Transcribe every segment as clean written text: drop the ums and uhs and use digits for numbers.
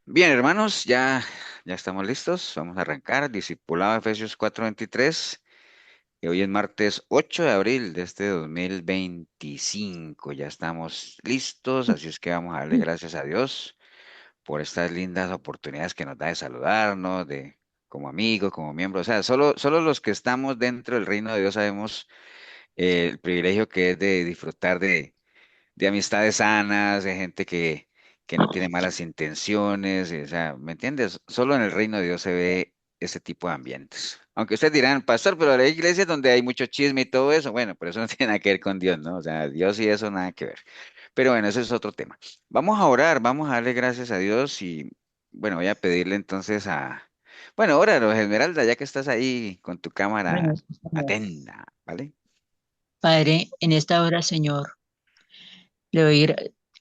Bien, hermanos, ya estamos listos. Vamos a arrancar. Discipulado Efesios 4:23. Y hoy es martes 8 de abril de este 2025. Ya estamos listos, así es que vamos a darle gracias a Dios por estas lindas oportunidades que nos da de saludarnos, de como amigos, como miembros. O sea, solo los que estamos dentro del reino de Dios sabemos el privilegio que es de disfrutar de amistades sanas, de gente que no tiene malas intenciones, o sea, ¿me entiendes? Solo en el reino de Dios se ve ese tipo de ambientes. Aunque ustedes dirán, pastor, pero hay iglesias donde hay mucho chisme y todo eso, bueno, pero eso no tiene nada que ver con Dios, ¿no? O sea, Dios y eso nada que ver. Pero bueno, ese es otro tema. Vamos a orar, vamos a darle gracias a Dios y, bueno, voy a pedirle entonces bueno, óralo, Esmeralda, ya que estás ahí con tu cámara Bueno, sí, Señor. atenta, ¿vale? Padre, en esta hora, Señor, le doy,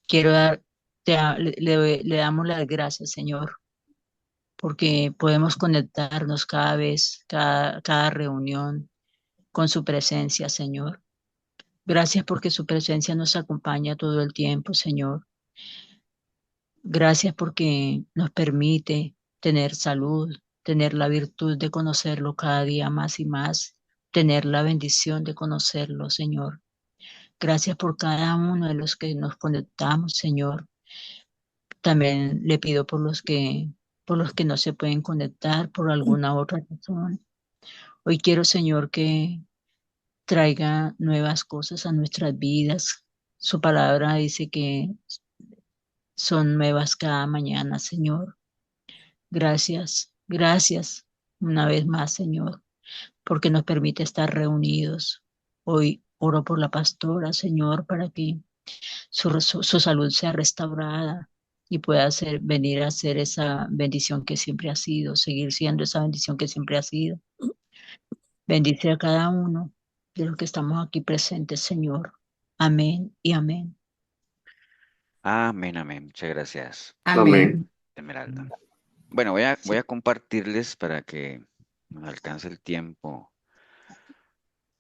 quiero dar, le damos las gracias, Señor, porque podemos conectarnos cada vez, cada reunión con su presencia, Señor. Gracias porque su presencia nos acompaña todo el tiempo, Señor. Gracias porque nos permite tener salud, tener la virtud de conocerlo cada día más y más, tener la bendición de conocerlo, Señor. Gracias por cada uno de los que nos conectamos, Señor. También le pido por los que no se pueden conectar por alguna otra razón. Hoy quiero, Señor, que traiga nuevas cosas a nuestras vidas. Su palabra dice que son nuevas cada mañana, Señor. Gracias, gracias una vez más, Señor, porque nos permite estar reunidos. Hoy oro por la pastora, Señor, para que su salud sea restaurada y pueda venir a ser esa bendición que siempre ha sido, seguir siendo esa bendición que siempre ha sido. Bendice a cada uno de los que estamos aquí presentes, Señor. Amén y amén. Amén, amén. Muchas gracias, Amén. Esmeralda. Bueno, voy a Sí. compartirles para que nos alcance el tiempo.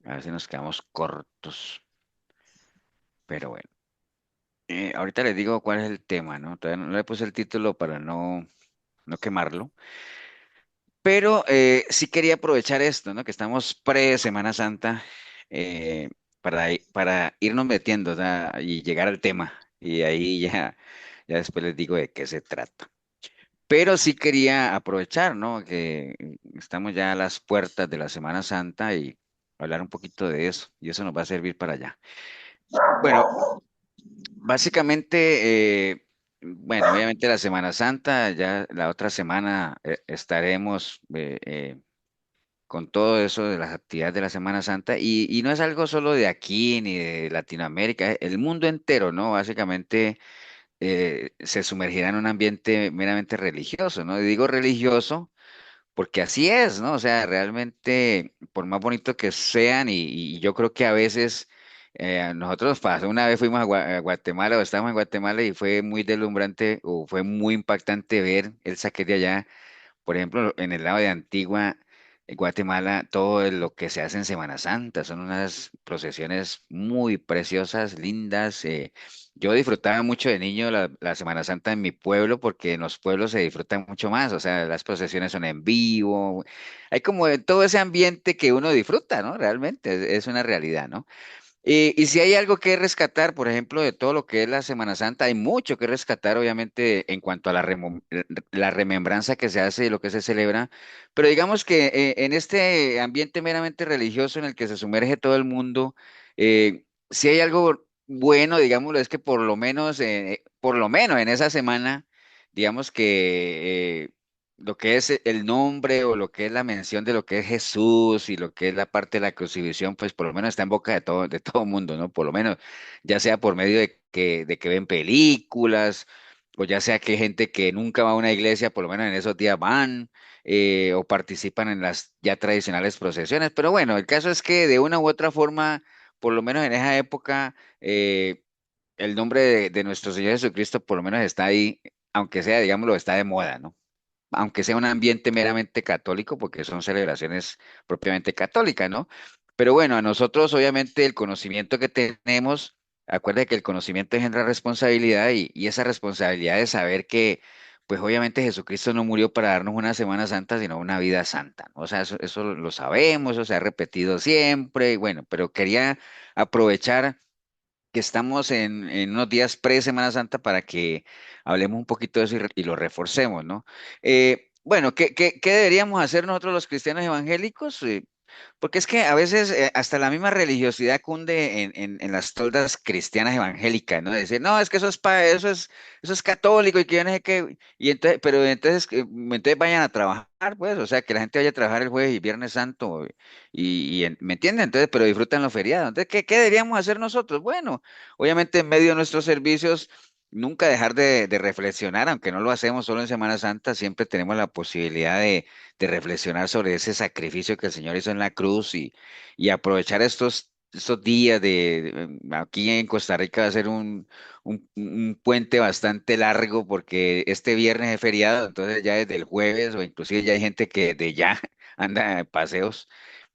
A ver si nos quedamos cortos. Pero bueno, ahorita les digo cuál es el tema, ¿no? Todavía no le puse el título para no quemarlo. Pero sí quería aprovechar esto, ¿no? Que estamos pre-Semana Santa para irnos metiendo, o sea, y llegar al tema. Y ahí ya después les digo de qué se trata. Pero sí quería aprovechar, ¿no? Que estamos ya a las puertas de la Semana Santa y hablar un poquito de eso. Y eso nos va a servir para allá. Bueno, básicamente, bueno, obviamente la Semana Santa, ya la otra semana estaremos con todo eso de las actividades de la Semana Santa. Y no es algo solo de aquí ni de Latinoamérica, el mundo entero, ¿no? Básicamente se sumergirá en un ambiente meramente religioso, ¿no? Y digo religioso porque así es, ¿no? O sea, realmente, por más bonito que sean, y yo creo que a veces nosotros nos pasó, una vez fuimos a Guatemala o estábamos en Guatemala y fue muy deslumbrante o fue muy impactante ver el saque de allá, por ejemplo, en el lado de Antigua, Guatemala, todo lo que se hace en Semana Santa, son unas procesiones muy preciosas, lindas. Yo disfrutaba mucho de niño la Semana Santa en mi pueblo porque en los pueblos se disfrutan mucho más, o sea, las procesiones son en vivo, hay como todo ese ambiente que uno disfruta, ¿no? Realmente es una realidad, ¿no? Y si hay algo que rescatar, por ejemplo, de todo lo que es la Semana Santa, hay mucho que rescatar, obviamente, en cuanto a la remembranza que se hace y lo que se celebra, pero digamos que en este ambiente meramente religioso en el que se sumerge todo el mundo, si hay algo bueno, digámoslo, es que por lo menos en esa semana, digamos que lo que es el nombre o lo que es la mención de lo que es Jesús y lo que es la parte de la crucifixión, pues por lo menos está en boca de todo mundo, ¿no? Por lo menos, ya sea por medio de que ven películas, o ya sea que gente que nunca va a una iglesia, por lo menos en esos días van, o participan en las ya tradicionales procesiones. Pero bueno, el caso es que de una u otra forma, por lo menos en esa época, el nombre de nuestro Señor Jesucristo por lo menos está ahí, aunque sea, digámoslo, está de moda, ¿no? Aunque sea un ambiente meramente católico, porque son celebraciones propiamente católicas, ¿no? Pero bueno, a nosotros obviamente el conocimiento que tenemos, acuérdate que el conocimiento engendra responsabilidad y esa responsabilidad de saber que pues obviamente Jesucristo no murió para darnos una Semana Santa, sino una vida santa, ¿no? O sea, eso lo sabemos, eso se ha repetido siempre, y bueno, pero quería aprovechar que estamos en unos días pre-Semana Santa para que hablemos un poquito de eso y lo reforcemos, ¿no? Bueno, ¿qué deberíamos hacer nosotros los cristianos evangélicos? Porque es que a veces hasta la misma religiosidad cunde en las toldas cristianas evangélicas, ¿no? Decir, no, es que eso es católico y que yo no sé qué, y entonces, pero entonces vayan a trabajar, pues, o sea, que la gente vaya a trabajar el jueves y viernes santo, ¿me entienden? Entonces, pero disfrutan los feriados. Entonces, ¿qué deberíamos hacer nosotros? Bueno, obviamente en medio de nuestros servicios, nunca dejar de reflexionar, aunque no lo hacemos solo en Semana Santa, siempre tenemos la posibilidad de reflexionar sobre ese sacrificio que el Señor hizo en la cruz y aprovechar estos días aquí en Costa Rica va a ser un puente bastante largo porque este viernes es feriado, entonces ya desde el jueves o inclusive ya hay gente que de ya anda de paseos.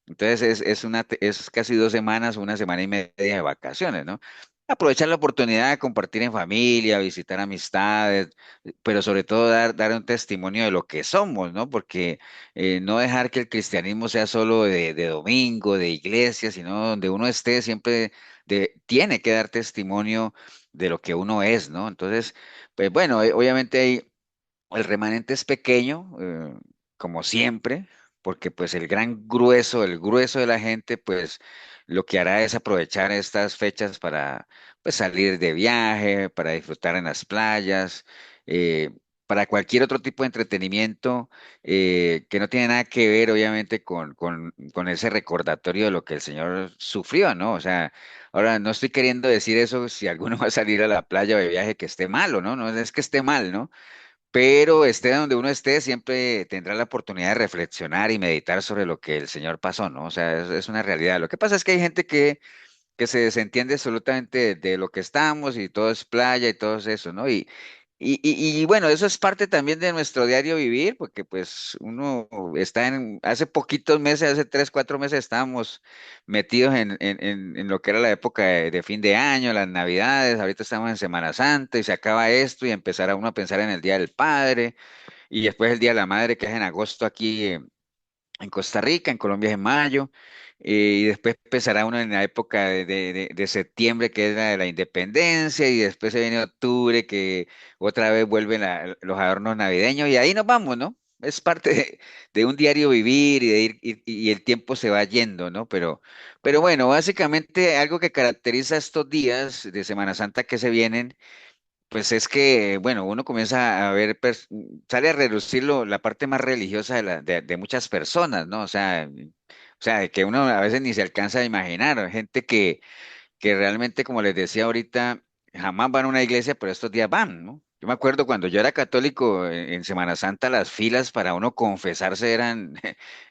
Entonces es casi 2 semanas, una semana y media de vacaciones, ¿no? Aprovechar la oportunidad de compartir en familia, visitar amistades, pero sobre todo dar un testimonio de lo que somos, ¿no? Porque no dejar que el cristianismo sea solo de domingo, de iglesia, sino donde uno esté siempre tiene que dar testimonio de lo que uno es, ¿no? Entonces, pues bueno, obviamente el remanente es pequeño, como siempre, porque pues el grueso de la gente, pues lo que hará es aprovechar estas fechas para pues salir de viaje, para disfrutar en las playas, eh, para cualquier otro tipo de entretenimiento que no tiene nada que ver, obviamente, con ese recordatorio de lo que el Señor sufrió, ¿no? O sea, ahora no estoy queriendo decir eso si alguno va a salir a la playa o de viaje que esté malo, ¿no? No es que esté mal, ¿no? Pero esté donde uno esté, siempre tendrá la oportunidad de reflexionar y meditar sobre lo que el Señor pasó, ¿no? O sea, es una realidad. Lo que pasa es que hay gente que se desentiende absolutamente de lo que estamos y todo es playa y todo es eso, ¿no? Y bueno, eso es parte también de nuestro diario vivir, porque pues uno hace poquitos meses, hace 3, 4 meses estábamos metidos en lo que era la época de fin de año, las Navidades, ahorita estamos en Semana Santa y se acaba esto y empezar a uno a pensar en el Día del Padre y después el Día de la Madre que es en agosto aquí en Costa Rica, en Colombia es en mayo, y después empezará uno en la época de septiembre, que es la de la independencia, y después se viene octubre, que otra vez vuelven los adornos navideños, y ahí nos vamos, ¿no? Es parte de un diario vivir y de y el tiempo se va yendo, ¿no? Pero bueno, básicamente algo que caracteriza estos días de Semana Santa que se vienen pues es que, bueno, uno comienza a ver, sale a reducir la parte más religiosa de muchas personas, ¿no? O sea, que uno a veces ni se alcanza a imaginar, gente que realmente, como les decía ahorita, jamás van a una iglesia, pero estos días van, ¿no? Yo me acuerdo cuando yo era católico en Semana Santa, las filas para uno confesarse eran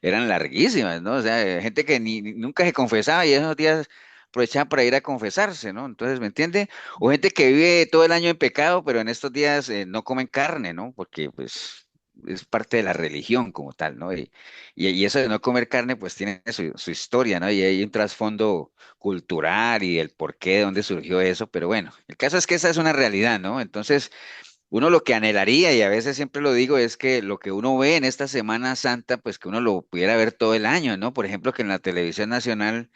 larguísimas, ¿no? O sea, gente que nunca se confesaba y esos días aprovechaban para ir a confesarse, ¿no? Entonces, ¿me entiende? O gente que vive todo el año en pecado, pero en estos días no comen carne, ¿no? Porque, pues, es parte de la religión como tal, ¿no? Y eso de no comer carne, pues, tiene su historia, ¿no? Y hay un trasfondo cultural y el por qué, de dónde surgió eso, pero bueno, el caso es que esa es una realidad, ¿no? Entonces, uno lo que anhelaría, y a veces siempre lo digo, es que lo que uno ve en esta Semana Santa, pues que uno lo pudiera ver todo el año, ¿no? Por ejemplo, que en la televisión nacional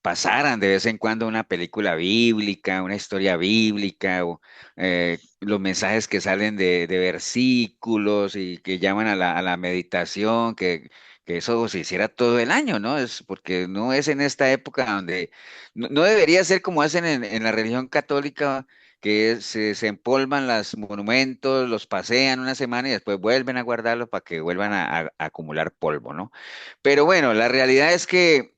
pasaran de vez en cuando una película bíblica, una historia bíblica, o los mensajes que salen de versículos y que llaman a la meditación, que eso se hiciera todo el año, ¿no? Es porque no es en esta época donde no debería ser como hacen en la religión católica, que se empolvan los monumentos, los pasean una semana y después vuelven a guardarlos para que vuelvan a acumular polvo, ¿no? Pero bueno, la realidad es que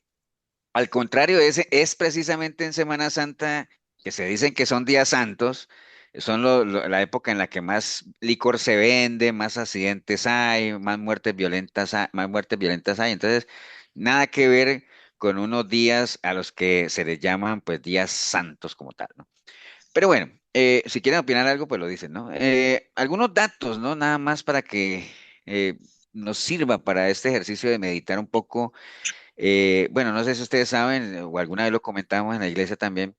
al contrario, es precisamente en Semana Santa que se dicen que son días santos, son la época en la que más licor se vende, más accidentes hay, más muertes violentas hay. Entonces, nada que ver con unos días a los que se les llaman pues días santos como tal, ¿no? Pero bueno, si quieren opinar algo, pues lo dicen, ¿no? Algunos datos, ¿no? Nada más para que nos sirva para este ejercicio de meditar un poco bueno, no sé si ustedes saben, o alguna vez lo comentamos en la iglesia también,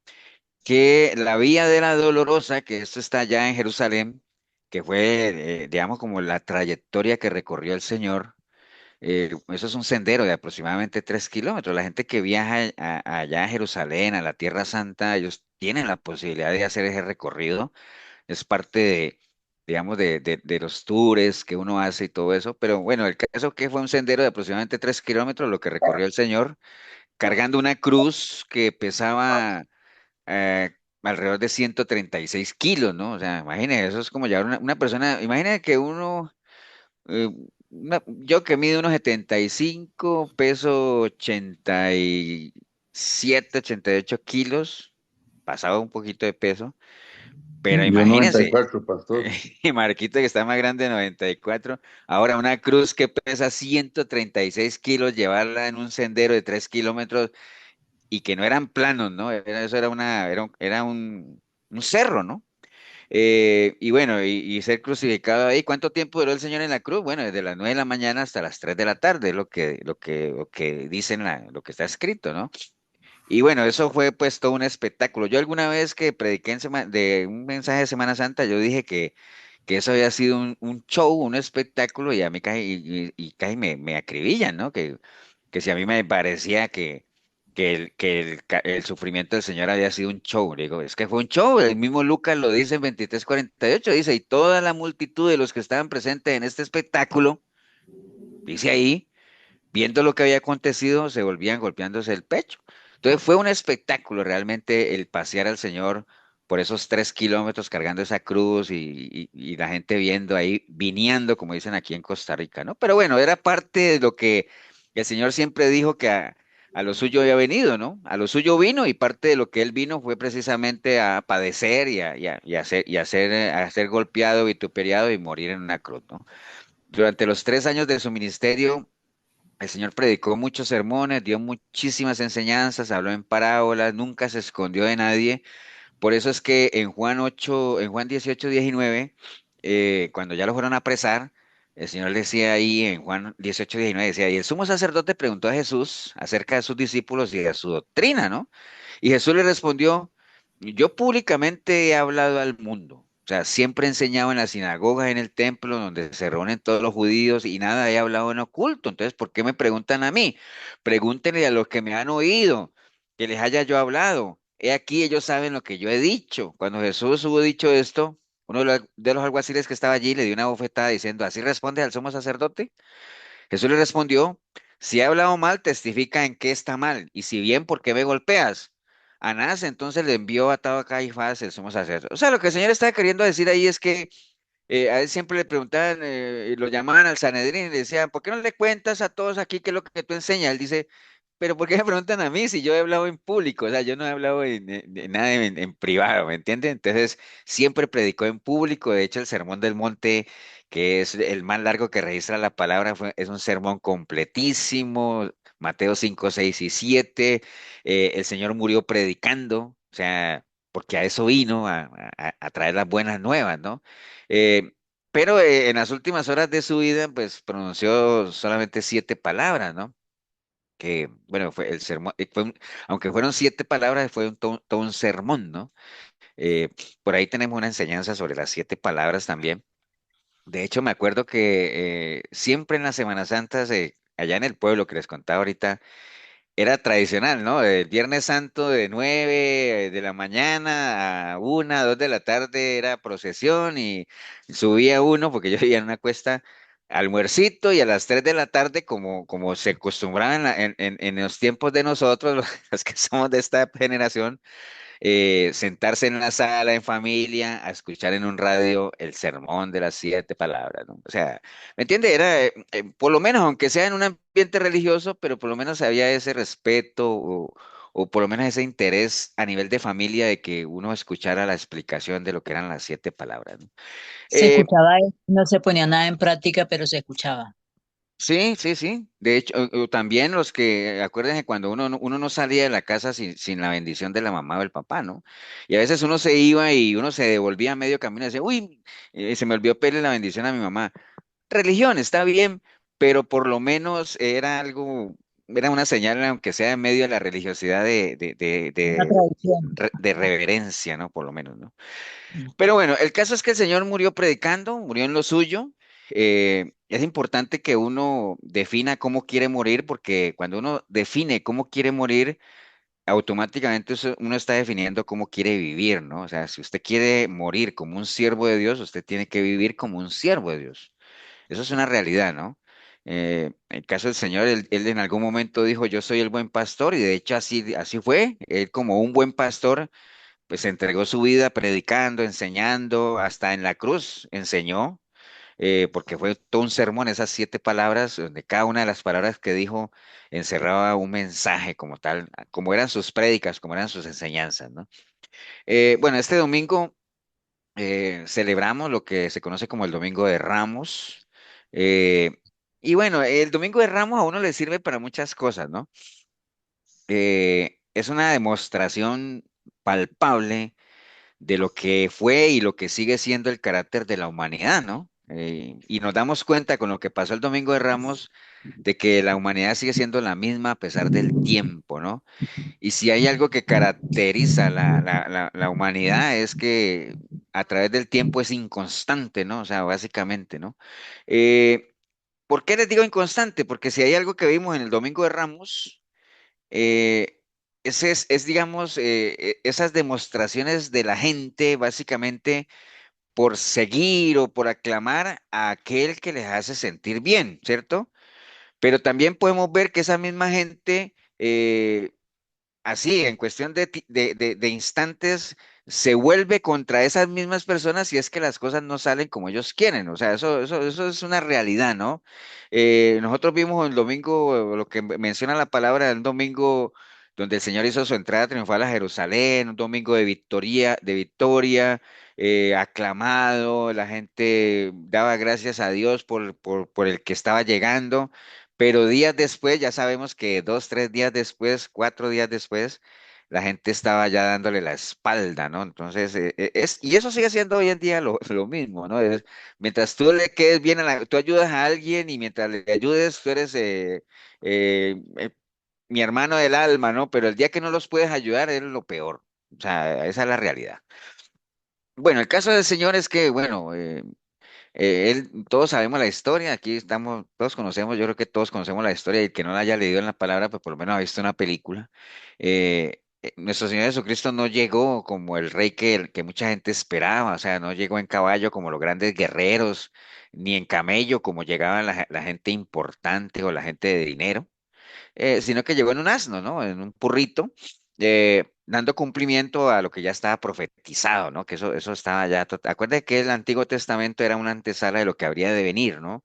que la Vía de la Dolorosa, que esto está allá en Jerusalén, que fue, digamos, como la trayectoria que recorrió el Señor. Eso es un sendero de aproximadamente 3 kilómetros. La gente que viaja allá a Jerusalén, a la Tierra Santa, ellos tienen la posibilidad de hacer ese recorrido. Es parte de, digamos, de los tours que uno hace y todo eso. Pero bueno, el caso que fue un sendero de aproximadamente 3 kilómetros, lo que recorrió el Señor, cargando una cruz que pesaba eh, alrededor de 136 kilos, ¿no? O sea, imagínese, eso es como llevar una persona, imagínese que uno, eh, yo que mido unos 75, peso 87, 88 kilos, pasaba un poquito de peso, pero Yo imagínese, 94, pastor. y Marquito que está más grande de 94, ahora una cruz que pesa 136 kilos, llevarla en un sendero de 3 kilómetros y que no eran planos, ¿no? Eso era un cerro, ¿no? Y bueno, y ser crucificado ahí. ¿Cuánto tiempo duró el Señor en la cruz? Bueno, desde las 9 de la mañana hasta las 3 de la tarde, es lo que dice lo que está escrito, ¿no? Y bueno, eso fue pues todo un espectáculo. Yo alguna vez que prediqué de un mensaje de Semana Santa, yo dije que eso había sido un show, un espectáculo, y a mí casi, y casi me acribillan, ¿no? Que si a mí me parecía que el sufrimiento del Señor había sido un show. Le digo, es que fue un show, el mismo Lucas lo dice en 23:48, dice, y toda la multitud de los que estaban presentes en este espectáculo, dice ahí, viendo lo que había acontecido, se volvían golpeándose el pecho. Entonces fue un espectáculo realmente el pasear al Señor por esos 3 kilómetros cargando esa cruz y la gente viendo ahí, viniendo, como dicen aquí en Costa Rica, ¿no? Pero bueno, era parte de lo que el Señor siempre dijo que a lo suyo había venido, ¿no? A lo suyo vino y parte de lo que él vino fue precisamente a padecer y a ser golpeado, vituperiado y morir en una cruz, ¿no? Durante los 3 años de su ministerio, el Señor predicó muchos sermones, dio muchísimas enseñanzas, habló en parábolas, nunca se escondió de nadie. Por eso es que en Juan 18:19, cuando ya lo fueron a apresar, el Señor decía ahí en Juan 18:19, decía, y el sumo sacerdote preguntó a Jesús acerca de sus discípulos y de su doctrina, ¿no? Y Jesús le respondió, yo públicamente he hablado al mundo. O sea, siempre he enseñado en las sinagogas, en el templo, donde se reúnen todos los judíos y nada he hablado en oculto. Entonces, ¿por qué me preguntan a mí? Pregúntenle a los que me han oído, que les haya yo hablado. He aquí, ellos saben lo que yo he dicho. Cuando Jesús hubo dicho esto, uno de los alguaciles que estaba allí le dio una bofetada diciendo, ¿así responde al sumo sacerdote? Jesús le respondió, si he hablado mal, testifica en qué está mal, y si bien, ¿por qué me golpeas? Anás entonces le envió atado a Caifás, el sumo sacerdote. O sea, lo que el Señor está queriendo decir ahí es que a él siempre le preguntaban, y lo llamaban al Sanedrín y le decían, ¿por qué no le cuentas a todos aquí qué es lo que tú enseñas? Él dice, pero ¿por qué me preguntan a mí si yo he hablado en público? O sea, yo no he hablado de nada en privado, ¿me entiendes? Entonces, siempre predicó en público. De hecho, el Sermón del Monte, que es el más largo que registra la palabra, es un sermón completísimo. Mateo 5, 6 y 7. El Señor murió predicando, o sea, porque a eso vino, a traer las buenas nuevas, ¿no? Eh, pero en las últimas horas de su vida, pues pronunció solamente 7 palabras, ¿no? Que, bueno, fue el sermón, aunque fueron 7 palabras, fue todo un sermón, ¿no? Por ahí tenemos una enseñanza sobre las 7 palabras también. De hecho, me acuerdo que siempre en las Semanas Santas, allá en el pueblo que les contaba ahorita, era tradicional, ¿no? El Viernes Santo de 9 de la mañana a 1, 2 de la tarde era procesión y subía uno, porque yo vivía en una cuesta, almuercito y a las 3 de la tarde, como se acostumbraba en los tiempos de nosotros, los que somos de esta generación, sentarse en la sala en familia a escuchar en un radio el sermón de las 7 palabras, ¿no? O sea, ¿me entiende? Era, por lo menos, aunque sea en un ambiente religioso, pero por lo menos había ese respeto o por lo menos ese interés a nivel de familia de que uno escuchara la explicación de lo que eran las 7 palabras, ¿no? Se Eh, escuchaba, no se ponía nada en práctica, pero se escuchaba. Sí, sí, sí. De hecho, o también los que, acuérdense, cuando uno no salía de la casa sin la bendición de la mamá o el papá, ¿no? Y a veces uno se iba y uno se devolvía a medio camino y decía, uy, se me olvidó pedirle la bendición a mi mamá. Religión, está bien, pero por lo menos era algo, era una señal, aunque sea en medio de la religiosidad, Una tradición. de reverencia, ¿no? Por lo menos, ¿no? Sí. Pero bueno, el caso es que el Señor murió predicando, murió en lo suyo. Es importante que uno defina cómo quiere morir, porque cuando uno define cómo quiere morir, automáticamente uno está definiendo cómo quiere vivir, ¿no? O sea, si usted quiere morir como un siervo de Dios, usted tiene que vivir como un siervo de Dios. Eso es una realidad, ¿no? En el caso del Señor, él en algún momento dijo, yo soy el buen pastor, y de hecho así fue. Él como un buen pastor, pues entregó su vida predicando, enseñando, hasta en la cruz enseñó, porque fue todo un sermón, esas 7 palabras, donde cada una de las palabras que dijo encerraba un mensaje como tal, como eran sus prédicas, como eran sus enseñanzas, ¿no? Bueno, este domingo celebramos lo que se conoce como el Domingo de Ramos. eh, y bueno, el Domingo de Ramos a uno le sirve para muchas cosas, ¿no? Es una demostración palpable de lo que fue y lo que sigue siendo el carácter de la humanidad, ¿no? Y nos damos cuenta con lo que pasó el Domingo de Ramos de que la humanidad sigue siendo la misma a pesar del tiempo, ¿no? Y si hay algo que caracteriza la humanidad es que a través del tiempo es inconstante, ¿no? O sea, básicamente, ¿no? Eh, ¿Por qué les digo inconstante? Porque si hay algo que vimos en el Domingo de Ramos, ese digamos, esas demostraciones de la gente, básicamente, por seguir o por aclamar a aquel que les hace sentir bien, ¿cierto? Pero también podemos ver que esa misma gente, así, en cuestión de instantes, se vuelve contra esas mismas personas si es que las cosas no salen como ellos quieren. O sea, eso es una realidad, ¿no? Nosotros vimos el domingo, lo que menciona la palabra, el domingo donde el Señor hizo su entrada triunfal a Jerusalén, un domingo de victoria, aclamado, la gente daba gracias a Dios por el que estaba llegando. Pero días después, ya sabemos que 2, 3 días después, 4 días después, la gente estaba ya dándole la espalda, ¿no? Entonces, y eso sigue siendo hoy en día lo mismo, ¿no? Mientras tú le quedes bien tú ayudas a alguien y mientras le ayudes, tú eres eh, eh, mi hermano del alma, ¿no? Pero el día que no los puedes ayudar es lo peor. O sea, esa es la realidad. Bueno, el caso del Señor es que, bueno, todos sabemos la historia, aquí estamos, todos conocemos, yo creo que todos conocemos la historia, y el que no la haya leído en la palabra, pues por lo menos ha visto una película. Nuestro Señor Jesucristo no llegó como el rey que mucha gente esperaba, o sea, no llegó en caballo como los grandes guerreros, ni en camello como llegaba la gente importante o la gente de dinero, sino que llegó en un asno, ¿no? En un burrito, dando cumplimiento a lo que ya estaba profetizado, ¿no? Que eso estaba ya. Acuérdate que el Antiguo Testamento era una antesala de lo que habría de venir, ¿no?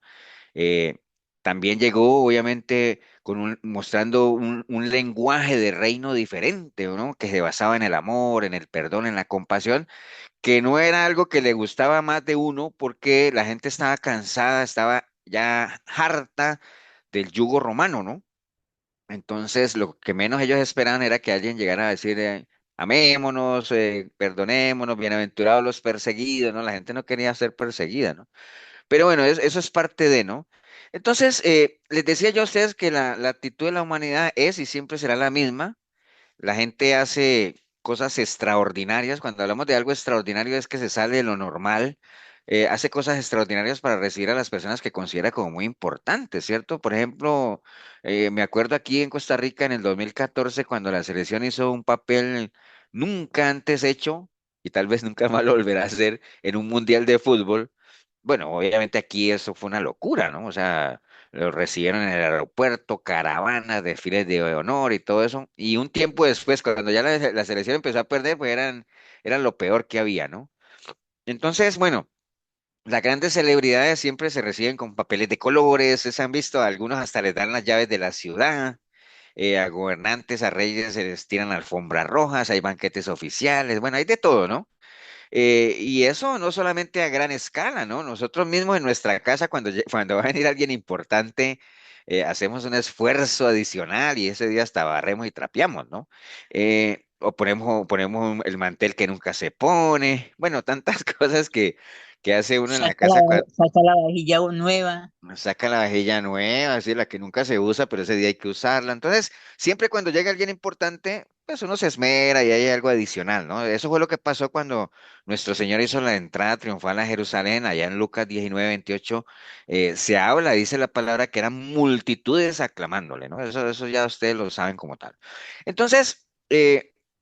Eh, También llegó, obviamente, mostrando un lenguaje de reino diferente, ¿no? Que se basaba en el amor, en el perdón, en la compasión, que no era algo que le gustaba más de uno porque la gente estaba cansada, estaba ya harta del yugo romano, ¿no? Entonces, lo que menos ellos esperaban era que alguien llegara a decir, amémonos, perdonémonos, bienaventurados los perseguidos, ¿no? La gente no quería ser perseguida, ¿no? Pero bueno, eso es parte de, ¿no? Entonces, les decía yo a ustedes que la actitud de la humanidad es y siempre será la misma. La gente hace cosas extraordinarias. Cuando hablamos de algo extraordinario es que se sale de lo normal. Hace cosas extraordinarias para recibir a las personas que considera como muy importantes, ¿cierto? Por ejemplo, me acuerdo aquí en Costa Rica en el 2014 cuando la selección hizo un papel nunca antes hecho y tal vez nunca más lo volverá a hacer en un mundial de fútbol. Bueno, obviamente aquí eso fue una locura, ¿no? O sea, lo recibieron en el aeropuerto, caravanas, desfiles de honor y todo eso. Y un tiempo después, cuando ya la selección empezó a perder, pues eran lo peor que había, ¿no? Entonces, bueno, las grandes celebridades siempre se reciben con papeles de colores, se han visto, algunos hasta les dan las llaves de la ciudad, a gobernantes, a reyes se les tiran alfombras rojas, hay banquetes oficiales, bueno, hay de todo, ¿no? Y eso no solamente a gran escala, ¿no? Nosotros mismos en nuestra casa, cuando va a venir alguien importante, hacemos un esfuerzo adicional y ese día hasta barremos y trapeamos, ¿no? o ponemos el mantel que nunca se pone. Bueno, tantas cosas que hace uno en la Saca casa. saca la vajilla nueva. Saca la vajilla nueva, así la que nunca se usa, pero ese día hay que usarla. Entonces, siempre cuando llega alguien importante, pues uno se esmera y hay algo adicional, ¿no? Eso fue lo que pasó cuando nuestro Señor hizo la entrada triunfal a Jerusalén, allá en Lucas 19:28. Se habla, dice la palabra, que eran multitudes aclamándole, ¿no? Eso ya ustedes lo saben como tal. Entonces,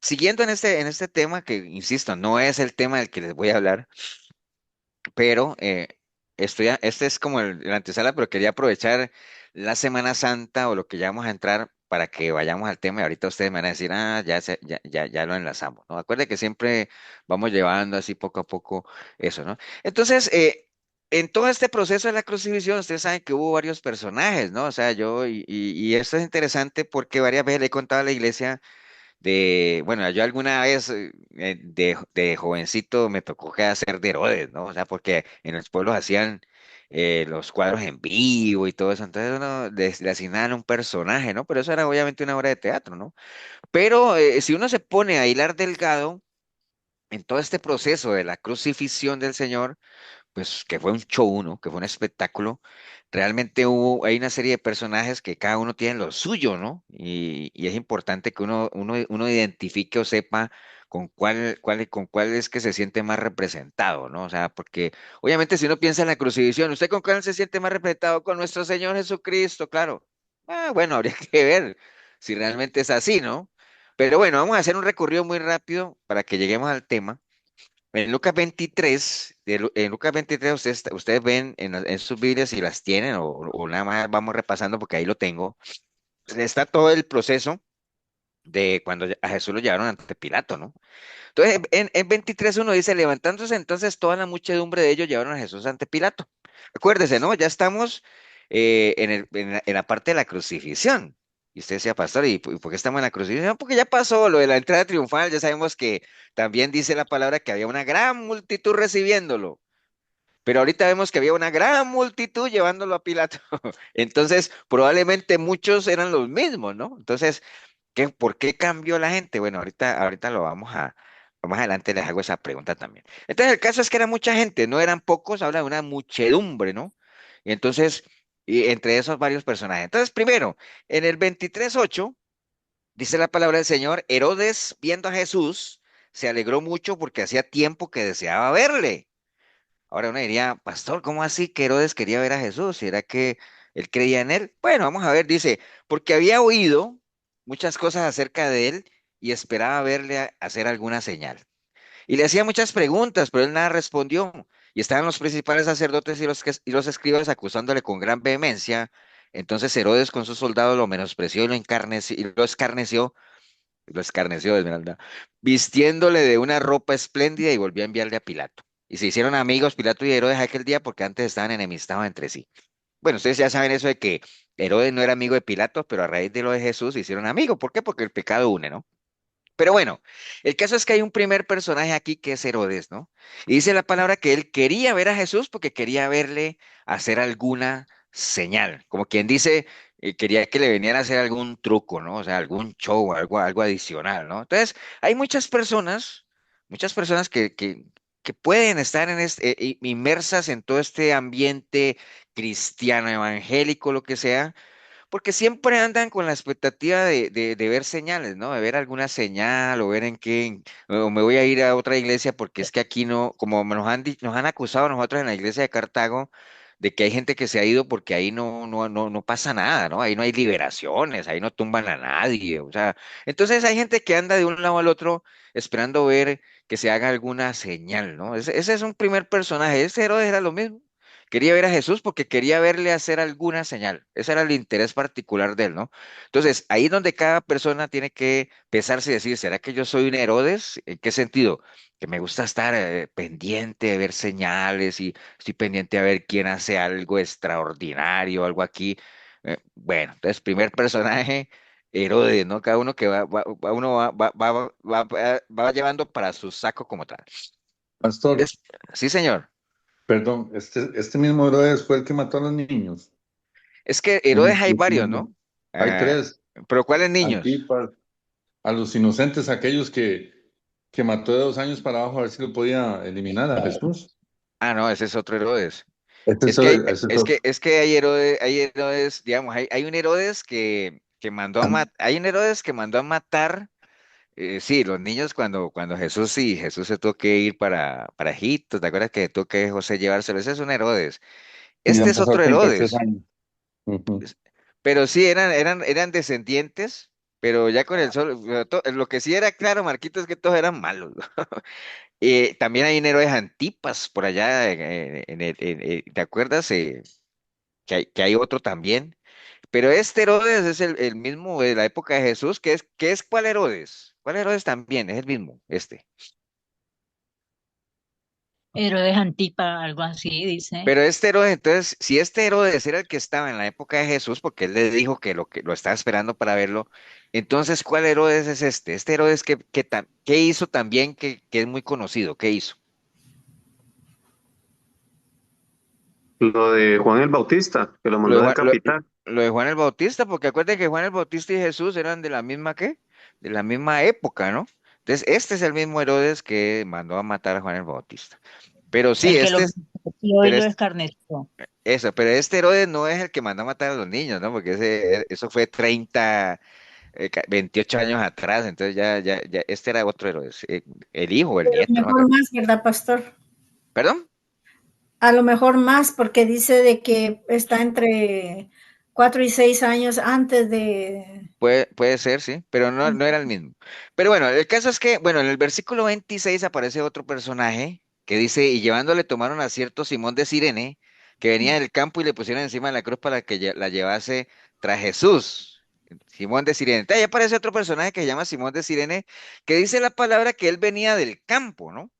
siguiendo en este tema, que insisto, no es el tema del que les voy a hablar, pero este es como el antesala, pero quería aprovechar la Semana Santa o lo que ya vamos a entrar para que vayamos al tema y ahorita ustedes me van a decir, ya lo enlazamos, ¿no? Acuerde que siempre vamos llevando así poco a poco eso, ¿no? Entonces, en todo este proceso de la crucifixión, ustedes saben que hubo varios personajes, ¿no? O sea, y esto es interesante porque varias veces le he contado a la iglesia bueno, yo alguna vez de jovencito me tocó que hacer de Herodes, ¿no? O sea, porque en los pueblos hacían los cuadros en vivo y todo eso, entonces uno le asignaban un personaje, ¿no? Pero eso era obviamente una obra de teatro, ¿no? Pero si uno se pone a hilar delgado en todo este proceso de la crucifixión del Señor, pues que fue un show, ¿no? Que fue un espectáculo. Realmente hay una serie de personajes que cada uno tiene lo suyo, ¿no? Y es importante que uno identifique o sepa con cuál es que se siente más representado, ¿no? O sea, porque obviamente si uno piensa en la crucifixión, ¿usted con cuál se siente más representado? Con nuestro Señor Jesucristo, claro. Bueno, habría que ver si realmente es así, ¿no? Pero bueno, vamos a hacer un recorrido muy rápido para que lleguemos al tema. En Lucas 23, en Lucas 23 ustedes ven en sus Biblias si las tienen o nada más vamos repasando porque ahí lo tengo. Está todo el proceso de cuando a Jesús lo llevaron ante Pilato, ¿no? Entonces, en 23:1 dice, levantándose entonces toda la muchedumbre de ellos llevaron a Jesús ante Pilato. Acuérdese, ¿no? Ya estamos en la parte de la crucifixión. Y usted decía, pastor, ¿y por qué estamos en la crucifixión? Porque ya pasó lo de la entrada triunfal, ya sabemos que también dice la palabra que había una gran multitud recibiéndolo. Pero ahorita vemos que había una gran multitud llevándolo a Pilato. Entonces, probablemente muchos eran los mismos, ¿no? Entonces, ¿por qué cambió la gente? Bueno, ahorita lo más adelante les hago esa pregunta también. Entonces, el caso es que era mucha gente, no eran pocos, habla de una muchedumbre, ¿no? Y entonces, y entre esos varios personajes. Entonces, primero, en el 23:8 dice la palabra del Señor, Herodes, viendo a Jesús, se alegró mucho porque hacía tiempo que deseaba verle. Ahora uno diría, pastor, ¿cómo así que Herodes quería ver a Jesús? ¿Será que él creía en él? Bueno, vamos a ver, dice, porque había oído muchas cosas acerca de él y esperaba verle hacer alguna señal. Y le hacía muchas preguntas, pero él nada respondió. Y estaban los principales sacerdotes y los escribas acusándole con gran vehemencia. Entonces Herodes con sus soldados lo menospreció y lo escarneció, Esmeralda, vistiéndole de una ropa espléndida y volvió a enviarle a Pilato. Y se hicieron amigos Pilato y Herodes aquel día porque antes estaban enemistados entre sí. Bueno, ustedes ya saben eso de que Herodes no era amigo de Pilato, pero a raíz de lo de Jesús se hicieron amigos. ¿Por qué? Porque el pecado une, ¿no? Pero bueno, el caso es que hay un primer personaje aquí que es Herodes, ¿no? Y dice la palabra que él quería ver a Jesús porque quería verle hacer alguna señal, como quien dice, quería que le viniera a hacer algún truco, ¿no? O sea, algún show, algo adicional, ¿no? Entonces, hay muchas personas que pueden estar inmersas en todo este ambiente cristiano, evangélico, lo que sea, porque siempre andan con la expectativa de ver señales, ¿no? De ver alguna señal o ver o me voy a ir a otra iglesia porque es que aquí no, como nos han acusado a nosotros en la iglesia de Cartago, de que hay gente que se ha ido porque ahí no pasa nada, ¿no? Ahí no hay liberaciones, ahí no tumban a nadie, o sea, entonces hay gente que anda de un lado al otro esperando ver que se haga alguna señal, ¿no? Ese es un primer personaje, ese Herodes era lo mismo. Quería ver a Jesús porque quería verle hacer alguna señal. Ese era el interés particular de él, ¿no? Entonces, ahí es donde cada persona tiene que pesarse y decir, ¿será que yo soy un Herodes? ¿En qué sentido? Que me gusta estar pendiente de ver señales y estoy pendiente a ver quién hace algo extraordinario, algo aquí. Bueno, entonces, primer personaje, Herodes, ¿no? Cada uno que uno va llevando para su saco como tal. Pastor, Es- sí, señor. perdón, este mismo Herodes fue el que mató a los niños. Es que No me Herodes hay varios, equivoco. ¿no? Hay Ah, tres, pero ¿cuáles niños? Antipas. a los inocentes, aquellos que mató de 2 años para abajo, a ver si lo podía eliminar a Jesús. Ah, no, ese es otro Herodes. Este es, Es que hay, ese es otro. es que hay Herodes, digamos, hay un Herodes que mandó a hay un Herodes que mandó a matar, sí, los niños cuando Jesús, sí, Jesús se tuvo que ir para Egipto, ¿te acuerdas que tuvo que José llevárselo? Ese es un Herodes. Y Este han es pasado otro 33 Herodes. años. Ujú. Pero sí, eran descendientes, pero ya con el sol, lo que sí era claro, Marquito, es que todos eran malos. También hay un héroe de Antipas por allá, ¿te acuerdas? Que hay otro también. Pero este Herodes es el mismo de la época de Jesús, que es ¿cuál Herodes? ¿Cuál Herodes también? Es el mismo, este. Herodes Antipa, algo así, dice. Pero este Herodes, entonces, si este Herodes era el que estaba en la época de Jesús, porque él le dijo que lo estaba esperando para verlo, entonces, ¿cuál Herodes es este? Este Herodes que hizo también que es muy conocido, ¿qué hizo? Lo de Juan el Bautista, que lo Lo de mandó a Juan, decapitar. lo de Juan el Bautista, porque acuérdense que Juan el Bautista y Jesús eran de la misma, ¿qué? De la misma época, ¿no? Entonces, este es el mismo Herodes que mandó a matar a Juan el Bautista. Pero sí, El que lo este es, menospreció y pero lo es, escarneció. eso, pero este Herodes no es el que mandó a matar a los niños, ¿no? Porque eso fue 28 años atrás, entonces ya, este era otro Herodes, el hijo o el A lo nieto, no me mejor acuerdo. más, ¿verdad, pastor? ¿Perdón? A lo mejor más, porque dice de que está entre 4 y 6 años antes de... Puede ser, sí, pero no era el mismo. Pero bueno, el caso es que, bueno, en el versículo 26 aparece otro personaje que dice, y llevándole tomaron a cierto Simón de Cirene, que venía del campo y le pusieron encima de la cruz para que la llevase tras Jesús. Simón de Cirene. Entonces, ahí aparece otro personaje que se llama Simón de Cirene, que dice la palabra que él venía del campo, ¿no?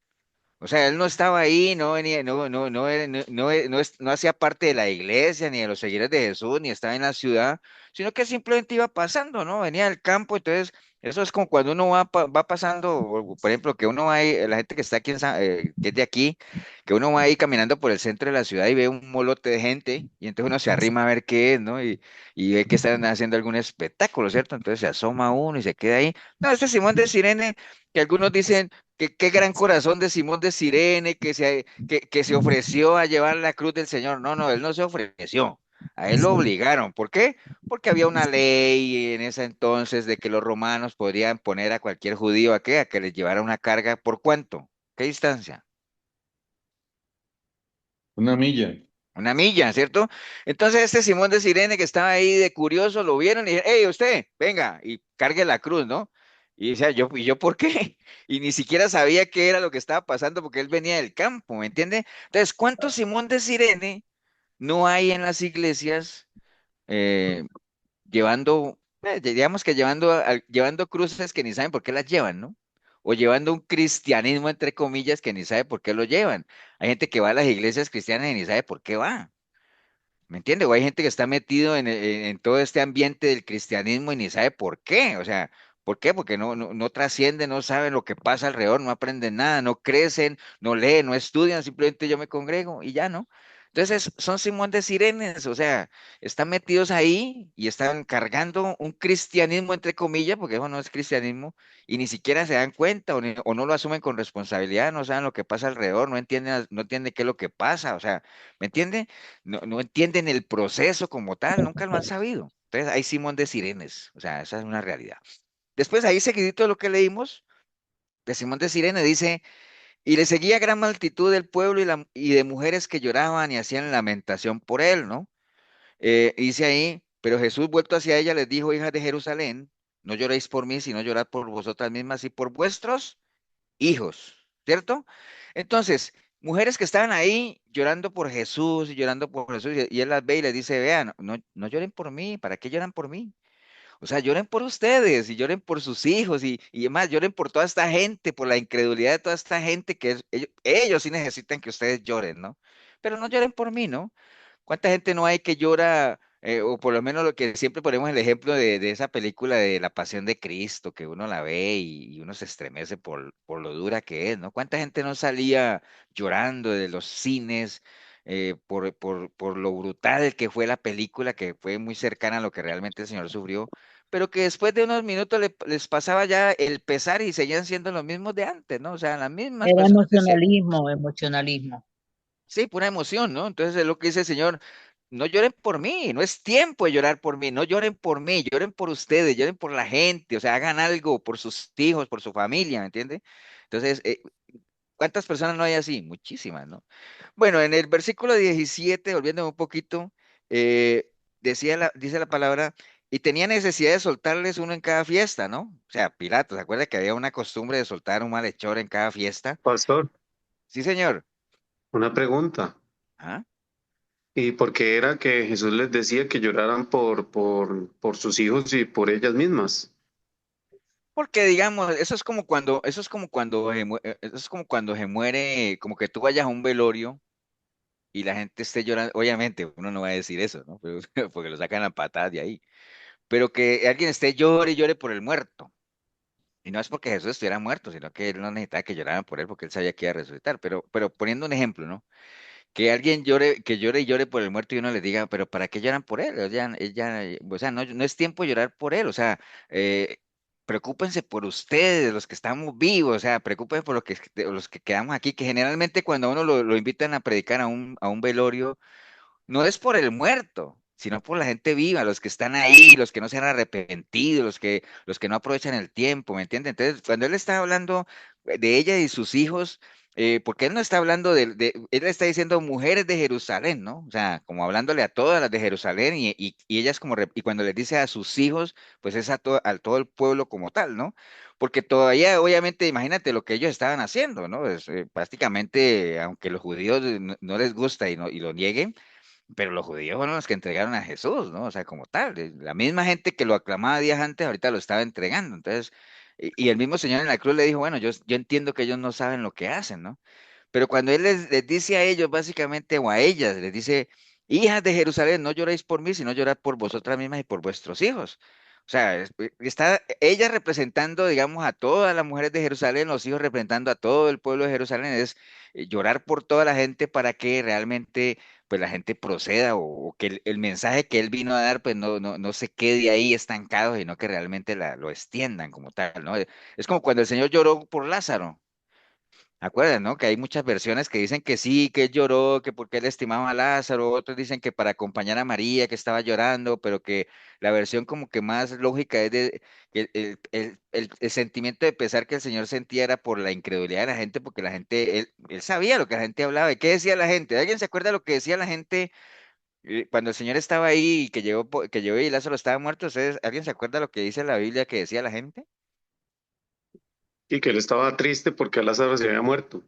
O sea, él no estaba ahí, no venía, no hacía parte de la iglesia, ni de los seguidores de Jesús, ni estaba en la ciudad, sino que simplemente iba pasando, ¿no? Venía del campo, entonces, eso es como cuando uno va pasando, por ejemplo, que uno va ahí, la gente que está aquí, que es de aquí, que uno va ahí caminando por el centro de la ciudad y ve un molote de gente, y entonces uno se arrima a ver qué es, ¿no? Y ve que están haciendo algún espectáculo, ¿cierto? Entonces se asoma uno y se queda ahí. No, este Simón de Sirene, que algunos dicen qué gran corazón de Simón de Cirene que se ofreció a llevar la cruz del Señor. No, no, él no se ofreció. A él lo obligaron. ¿Por qué? Porque había una ley en ese entonces de que los romanos podrían poner a cualquier judío a qué, a que les llevara una carga. ¿Por cuánto? ¿Qué distancia? Una milla. Una milla, ¿cierto? Entonces este Simón de Cirene que estaba ahí de curioso, lo vieron y dijeron, hey, usted, venga, y cargue la cruz, ¿no? Y decía, ¿y yo por qué? Y ni siquiera sabía qué era lo que estaba pasando porque él venía del campo, ¿me entiende? Entonces, ¿cuántos Simón de Cirene no hay en las iglesias eh, llevando, digamos que llevando cruces que ni saben por qué las llevan, ¿no? O llevando un cristianismo, entre comillas, que ni sabe por qué lo llevan. Hay gente que va a las iglesias cristianas y ni sabe por qué va. ¿Me entiende? O hay gente que está metido en todo este ambiente del cristianismo y ni sabe por qué. O sea, ¿por qué? Porque no trascienden, no saben lo que pasa alrededor, no aprenden nada, no crecen, no leen, no estudian, simplemente yo me congrego y ya, ¿no? Entonces, son Simón de Sirenes, o sea, están metidos ahí y están cargando un cristianismo, entre comillas, porque eso no es cristianismo, y ni siquiera se dan cuenta o no lo asumen con responsabilidad, no saben lo que pasa alrededor, no entienden qué es lo que pasa, o sea, ¿me entiende? No entienden el proceso como tal, nunca lo han sabido. Entonces, hay Simón de Sirenes, o sea, esa es una realidad. Después, ahí seguidito de lo que leímos, de Simón de Sirene dice, y le seguía gran multitud del pueblo y de mujeres que lloraban y hacían lamentación por él, ¿no? Dice ahí, pero Jesús vuelto hacia ella les dijo, hijas de Jerusalén, no lloréis por mí, sino llorad por vosotras mismas y por vuestros hijos, ¿cierto? Entonces, mujeres que estaban ahí llorando por Jesús y llorando por Jesús, y él las ve y les dice, vean, no lloren por mí, ¿para qué lloran por mí? O sea, lloren por ustedes y lloren por sus hijos y además lloren por toda esta gente, por la incredulidad de toda esta gente ellos sí necesitan que ustedes lloren, ¿no? Pero no lloren por mí, ¿no? ¿Cuánta gente no hay que llora, o por lo menos lo que siempre ponemos el ejemplo de esa película de La Pasión de Cristo, que uno la ve y uno se estremece por lo dura que es, ¿no? ¿Cuánta gente no salía llorando de los cines por lo brutal que fue la película, que fue muy cercana a lo que realmente el Señor sufrió? pero que después de unos minutos les pasaba ya el pesar y seguían siendo los mismos de antes, ¿no? O sea, las mismas Era personas decían, emocionalismo, emocionalismo. sí, pura emoción, ¿no? Entonces es lo que dice el Señor, no lloren por mí, no es tiempo de llorar por mí, no lloren por mí, lloren por ustedes, lloren por la gente, o sea, hagan algo por sus hijos, por su familia, ¿me entiende? Entonces, ¿cuántas personas no hay así? Muchísimas, ¿no? Bueno, en el versículo 17, volviendo un poquito, dice la palabra, y tenía necesidad de soltarles uno en cada fiesta, ¿no? O sea, Pilato, ¿se acuerda que había una costumbre de soltar un malhechor en cada fiesta? Pastor, Sí, señor. una pregunta. ¿Ah? ¿Y por qué era que Jesús les decía que lloraran por sus hijos y por ellas mismas? Porque digamos, eso es como cuando se muere, como que tú vayas a un velorio y la gente esté llorando. Obviamente, uno no va a decir eso, ¿no? Pero- porque lo sacan a patadas de ahí. Pero que alguien esté llore y llore por el muerto. Y no es porque Jesús estuviera muerto, sino que él no necesitaba que lloraran por él porque él sabía que iba a resucitar. Pero poniendo un ejemplo, ¿no? Que alguien llore, que llore y llore por el muerto y uno les diga, pero ¿para qué lloran por él? O sea, no, no es tiempo de llorar por él, o sea, eh, preocúpense por ustedes, los que estamos vivos, o sea, preocúpense por los que quedamos aquí, que generalmente cuando a uno lo invitan a predicar a un velorio, no es por el muerto, sino por la gente viva, los que están ahí, los que no se han arrepentido, los que no aprovechan el tiempo, ¿me entiendes? Entonces, cuando él está hablando de ella y sus hijos, porque él no está hablando él está diciendo mujeres de Jerusalén, ¿no? O sea, como hablándole a todas las de Jerusalén y ellas como, y cuando les dice a sus hijos, pues es a todo el pueblo como tal, ¿no? Porque todavía, obviamente, imagínate lo que ellos estaban haciendo, ¿no? Es, prácticamente, aunque los judíos no les gusta y lo nieguen, pero los judíos fueron los que entregaron a Jesús, ¿no? O sea, como tal, la misma gente que lo aclamaba días antes, ahorita lo estaba entregando. Entonces, y el mismo Señor en la cruz le dijo, bueno, yo entiendo que ellos no saben lo que hacen, ¿no? Pero cuando Él les dice a ellos, básicamente, o a ellas, les dice, hijas de Jerusalén, no lloréis por mí, sino llorad por vosotras mismas y por vuestros hijos. O sea, está ella representando, digamos, a todas las mujeres de Jerusalén, los hijos representando a todo el pueblo de Jerusalén, es llorar por toda la gente para que realmente pues la gente proceda o que el mensaje que él vino a dar pues no se quede ahí estancado, sino que realmente lo extiendan como tal, ¿no? Es como cuando el Señor lloró por Lázaro. ¿Acuerdan, no? Que hay muchas versiones que dicen que sí, que él lloró, que porque él estimaba a Lázaro, otros dicen que para acompañar a María que estaba llorando, pero que la versión como que más lógica es de que el sentimiento de pesar que el Señor sentía era por la incredulidad de la gente, porque la gente, él sabía lo que la gente hablaba, y qué decía la gente. ¿Alguien se acuerda lo que decía la gente cuando el Señor estaba ahí y que llegó y Lázaro estaba muerto? ¿Alguien se acuerda lo que dice la Biblia que decía la gente? Y que él estaba triste porque Lázaro se había muerto.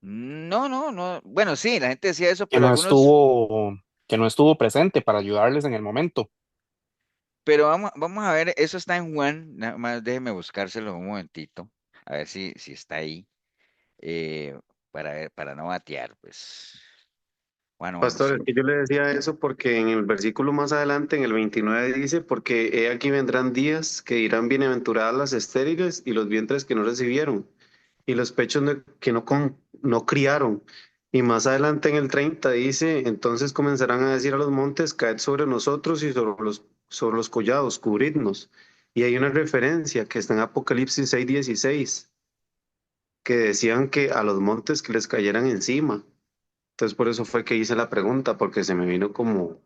No, no, no. Bueno, sí, la gente decía eso, que pero no algunos. estuvo, que no estuvo presente para ayudarles en el momento. Pero vamos a ver, eso está en Juan, nada más déjeme buscárselo un momentito, a ver si está ahí, eh, para ver, para no batear, pues. Juan Pastor, es 11. que yo le decía eso porque en el versículo más adelante, en el 29 dice, porque he aquí vendrán días que dirán bienaventuradas las estériles y los vientres que no recibieron y los pechos que no criaron. Y más adelante en el 30 dice, entonces comenzarán a decir a los montes, caed sobre nosotros y sobre los collados, cubridnos. Y hay una referencia que está en Apocalipsis 6:16 que decían que a los montes que les cayeran encima. Entonces por eso fue que hice la pregunta, porque se me vino como,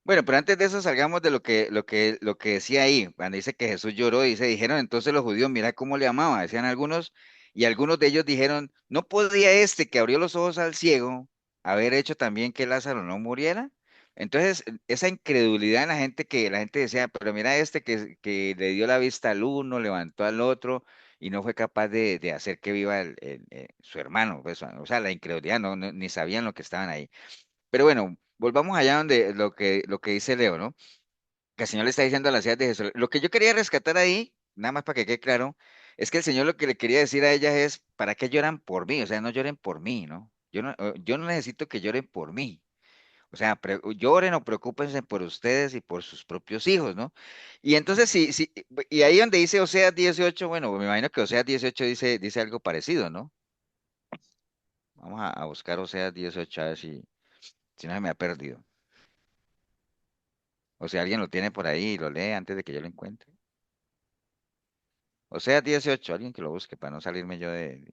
Bueno, pero antes de eso salgamos de lo que decía ahí, cuando dice que Jesús lloró, y se dijeron entonces los judíos, mira cómo le amaba, decían algunos, y algunos de ellos dijeron, ¿no podía este que abrió los ojos al ciego haber hecho también que Lázaro no muriera? Entonces, esa incredulidad en la gente decía, pero mira este que le dio la vista al uno, levantó al otro, y no fue capaz de hacer que viva su hermano, pues, o sea, la incredulidad, ni sabían lo que estaban ahí. Pero bueno, volvamos allá donde lo que dice Leo, ¿no? Que el Señor le está diciendo a las hijas de Jesús. Lo que yo quería rescatar ahí, nada más para que quede claro, es que el Señor lo que le quería decir a ellas es, ¿para qué lloran por mí? O sea, no lloren por mí, ¿no? Yo no necesito que lloren por mí. O sea, lloren o preocúpense por ustedes y por sus propios hijos, ¿no? Y entonces, y ahí donde dice Oseas 18, bueno, me imagino que Oseas 18 dice algo parecido, ¿no? Vamos a buscar Oseas 18 a ver si no se me ha perdido. O si alguien lo tiene por ahí y lo lee antes de que yo lo encuentre. Oseas 18, alguien que lo busque para no salirme yo de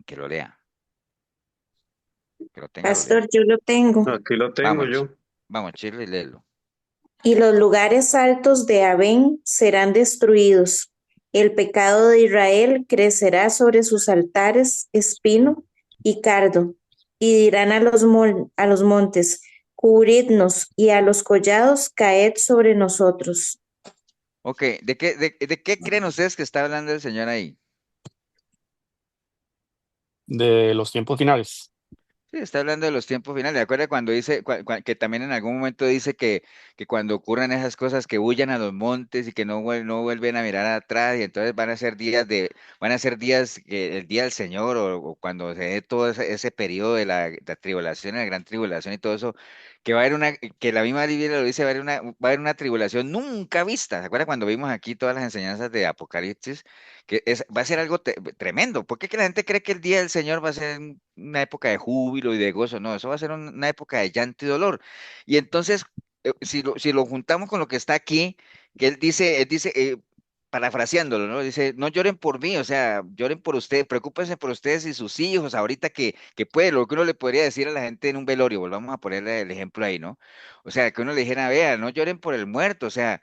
que lo lea, que lo tenga, lo lea. Pastor, yo lo tengo. Aquí lo tengo Vamos, yo. vamos, Shirley, léelo. Y los lugares altos de Abén serán destruidos. El pecado de Israel crecerá sobre sus altares espino y cardo. Y dirán a los montes, cubridnos, y a los collados, caed sobre nosotros. Ok, de qué creen ustedes que está hablando el Señor ahí? De los tiempos finales. Sí, está hablando de los tiempos finales. ¿De acuerdo cuando dice que también en algún momento dice que cuando ocurran esas cosas que huyan a los montes y que no vuelven a mirar atrás y entonces van a ser días que el día del Señor o cuando se dé todo ese periodo de la tribulación, la gran tribulación y todo eso, que va a haber que la misma Biblia lo dice, va a haber una tribulación nunca vista. ¿Se acuerda cuando vimos aquí todas las enseñanzas de Apocalipsis? Va a ser algo tremendo. ¿Por qué que la gente cree que el día del Señor va a ser una época de júbilo y de gozo? No, eso va a ser una época de llanto y dolor. Y entonces, si lo juntamos con lo que está aquí, que él dice, parafraseándolo, ¿no? Dice, no lloren por mí, o sea, lloren por ustedes, preocúpense por ustedes y sus hijos, ahorita que puede, lo que uno le podría decir a la gente en un velorio, volvamos a ponerle el ejemplo ahí, ¿no? O sea, que uno le dijera, vea, no lloren por el muerto, o sea,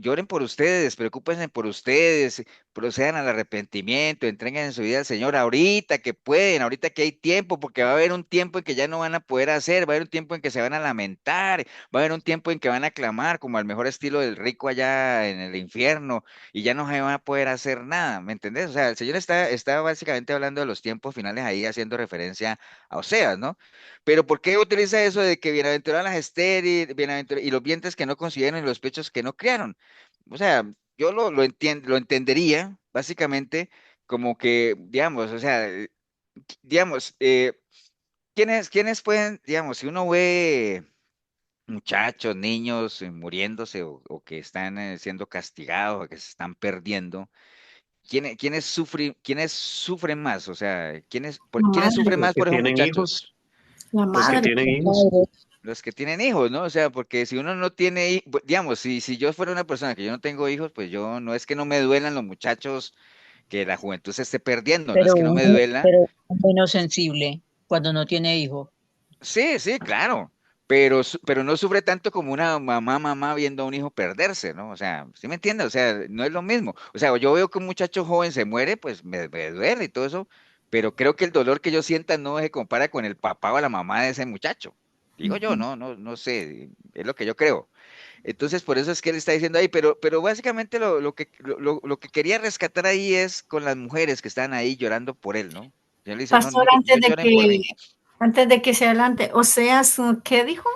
lloren por ustedes, preocúpense por ustedes, procedan al arrepentimiento, entreguen su vida al Señor ahorita que pueden, ahorita que hay tiempo, porque va a haber un tiempo en que ya no van a poder hacer, va a haber un tiempo en que se van a lamentar, va a haber un tiempo en que van a clamar como al mejor estilo del rico allá en el infierno y ya no se van a poder hacer nada, ¿me entendés? O sea, el Señor está básicamente hablando de los tiempos finales ahí haciendo referencia a Oseas, ¿no? Pero ¿por qué utiliza eso de que bienaventuradas las estériles, y los vientres que no concibieron y los pechos que no criaron? O sea, yo lo entendería básicamente como que, digamos, o sea, digamos, ¿quiénes pueden, digamos, si uno ve muchachos, niños muriéndose o que están siendo castigados o que se están perdiendo, quiénes sufren más? O sea, La ¿quiénes madre, sufren Los más que por esos tienen muchachos? hijos, la los que madre. tienen Los hijos. padres. Los que tienen hijos, ¿no? O sea, porque si uno no tiene, digamos, si yo fuera una persona que yo no tengo hijos, pues yo no es que no me duelan los muchachos que la juventud se esté perdiendo, no es que no me duela. Pero menos sensible cuando no tiene hijo. Sí, sí, claro, pero no sufre tanto como una mamá viendo a un hijo perderse, ¿no? O sea, ¿sí me entiendes? O sea, no es lo mismo. O sea, yo veo que un muchacho joven se muere, pues me duele y todo eso, pero creo que el dolor que yo sienta no se compara con el papá o la mamá de ese muchacho. Digo yo, Ujú. no sé, es lo que yo creo. Entonces, por eso es que él está diciendo ahí, pero básicamente lo que quería rescatar ahí es con las mujeres que están ahí llorando por él, ¿no? Él dice, no, Pastor, no lloren por mí. antes de que se adelante, o sea, ¿qué dijo?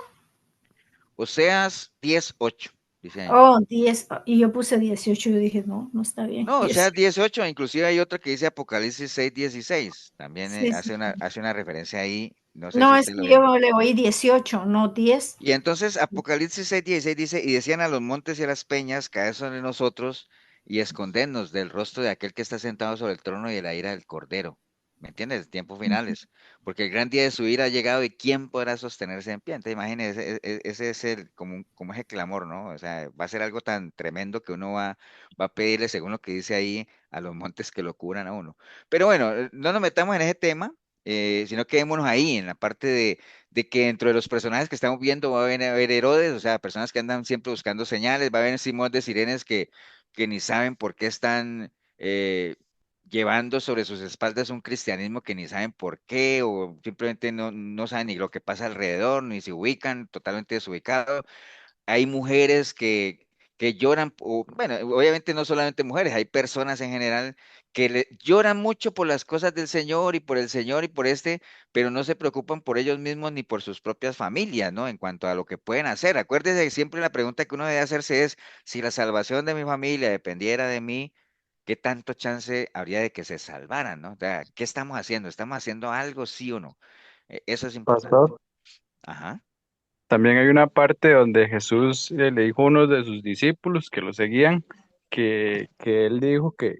Oseas 10:8, dice ahí. Oh, 10, y yo puse 18, yo dije, no, no está bien, No, Oseas 10. 18, inclusive hay otra que dice Apocalipsis 6:16. También Sí, sí. hace una referencia ahí, no sé si No, es usted lo que vio. yo le oí 18, no 10. Y entonces Apocalipsis 6:16 dice, y decían a los montes y a las peñas, caed sobre nosotros y escondernos del rostro de aquel que está sentado sobre el trono y de la ira del Cordero. ¿Me entiendes? Tiempos finales. Porque el gran día de su ira ha llegado y ¿quién podrá sostenerse en pie? Entonces imagínese, ese es como ese clamor, ¿no? O sea, va a ser algo tan tremendo que uno va a pedirle, según lo que dice ahí, a los montes que lo cubran a uno. Pero bueno, no nos metamos en ese tema, sino quedémonos ahí, en la parte de que dentro de los personajes que estamos viendo va a haber Herodes, o sea, personas que andan siempre buscando señales, va a haber Simón de Sirenes que ni saben por qué están llevando sobre sus espaldas un cristianismo que ni saben por qué, o simplemente no saben ni lo que pasa alrededor, ni se ubican, totalmente desubicados. Hay mujeres que lloran, bueno, obviamente no solamente mujeres, hay personas en general que lloran mucho por las cosas del Señor y por el Señor y por pero no se preocupan por ellos mismos ni por sus propias familias, ¿no? En cuanto a lo que pueden hacer. Acuérdese que siempre la pregunta que uno debe hacerse es, si la salvación de mi familia dependiera de mí, ¿qué tanto chance habría de que se salvaran, ¿no? O sea, ¿qué estamos haciendo? ¿Estamos haciendo algo, sí o no? Eso es importante. Pastor, Ajá. también hay una parte donde Jesús le dijo a uno de sus discípulos que lo seguían, que él dijo que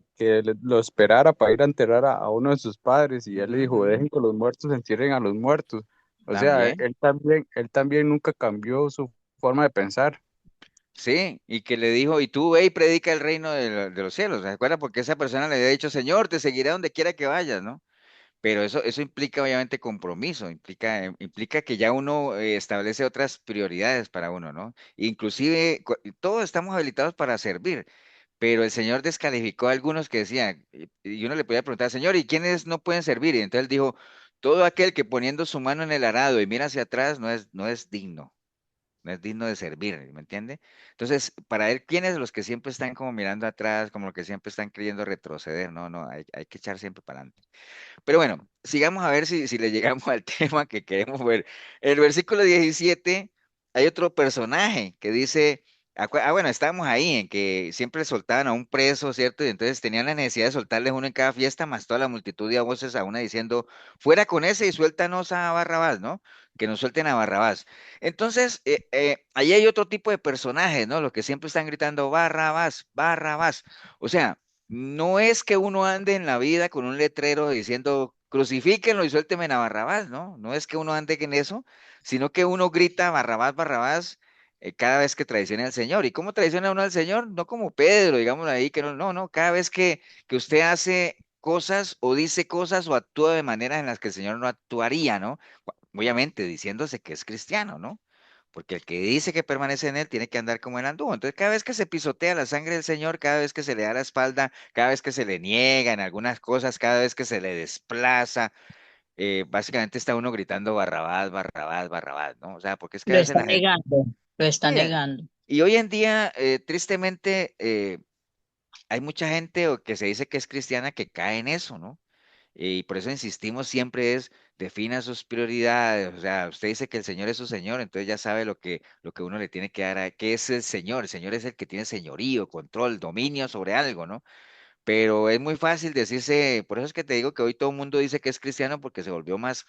lo esperara para ir a enterrar a uno de sus padres, y él le dijo, dejen que los muertos entierren a los muertos. O sea, también. él también nunca cambió su forma de pensar. Sí, y que le dijo, y tú ve y predica el reino de los cielos, ¿se acuerda? Porque esa persona le había dicho, Señor, te seguiré donde quiera que vayas, ¿no? Pero eso implica obviamente compromiso, implica que ya uno establece otras prioridades para uno, ¿no? Inclusive, todos estamos habilitados para servir, pero el Señor descalificó a algunos que decían, y uno le podía preguntar, Señor, ¿y quiénes no pueden servir? Y entonces él dijo, todo aquel que poniendo su mano en el arado y mira hacia atrás no es digno. No es digno de servir, ¿me entiende? Entonces, para él, ¿quiénes los que siempre están como mirando atrás, como los que siempre están queriendo retroceder? No, no, hay que echar siempre para adelante. Pero bueno, sigamos a ver si le llegamos al tema que queremos ver. En el versículo 17 hay otro personaje que dice, bueno, estábamos ahí en que siempre soltaban a un preso, ¿cierto? Y entonces tenían la necesidad de soltarles uno en cada fiesta, más toda la multitud de voces a una diciendo, fuera con ese y suéltanos a Barrabás, ¿no? Que nos suelten a Barrabás. Entonces, ahí hay otro tipo de personajes, ¿no? Los que siempre están gritando, Barrabás, Barrabás. O sea, no es que uno ande en la vida con un letrero diciendo crucifíquenlo y suélteme a Barrabás, ¿no? No es que uno ande en eso, sino que uno grita Barrabás, Barrabás cada vez que traiciona al Señor. ¿Y cómo traiciona uno al Señor? No como Pedro, digamos ahí, que no, no, no, cada vez que usted hace cosas o dice cosas o actúa de maneras en las que el Señor no actuaría, ¿no? Obviamente diciéndose que es cristiano, ¿no? Porque el que dice que permanece en él tiene que andar como él anduvo. Entonces, cada vez que se pisotea la sangre del Señor, cada vez que se le da la espalda, cada vez que se le niega en algunas cosas, cada vez que se le desplaza, básicamente está uno gritando Barrabás, Barrabás, Barrabás, ¿no? O sea, porque es que a Lo veces está la gente... negando, lo está Sí, negando. y hoy en día, tristemente, hay mucha gente que se dice que es cristiana que cae en eso, ¿no? Y por eso insistimos siempre es, defina sus prioridades, o sea, usted dice que el Señor es su Señor, entonces ya sabe lo que uno le tiene que dar a, ¿qué es el Señor es el que tiene señorío, control, dominio sobre algo, ¿no? Pero es muy fácil decirse, por eso es que te digo que hoy todo el mundo dice que es cristiano porque se volvió más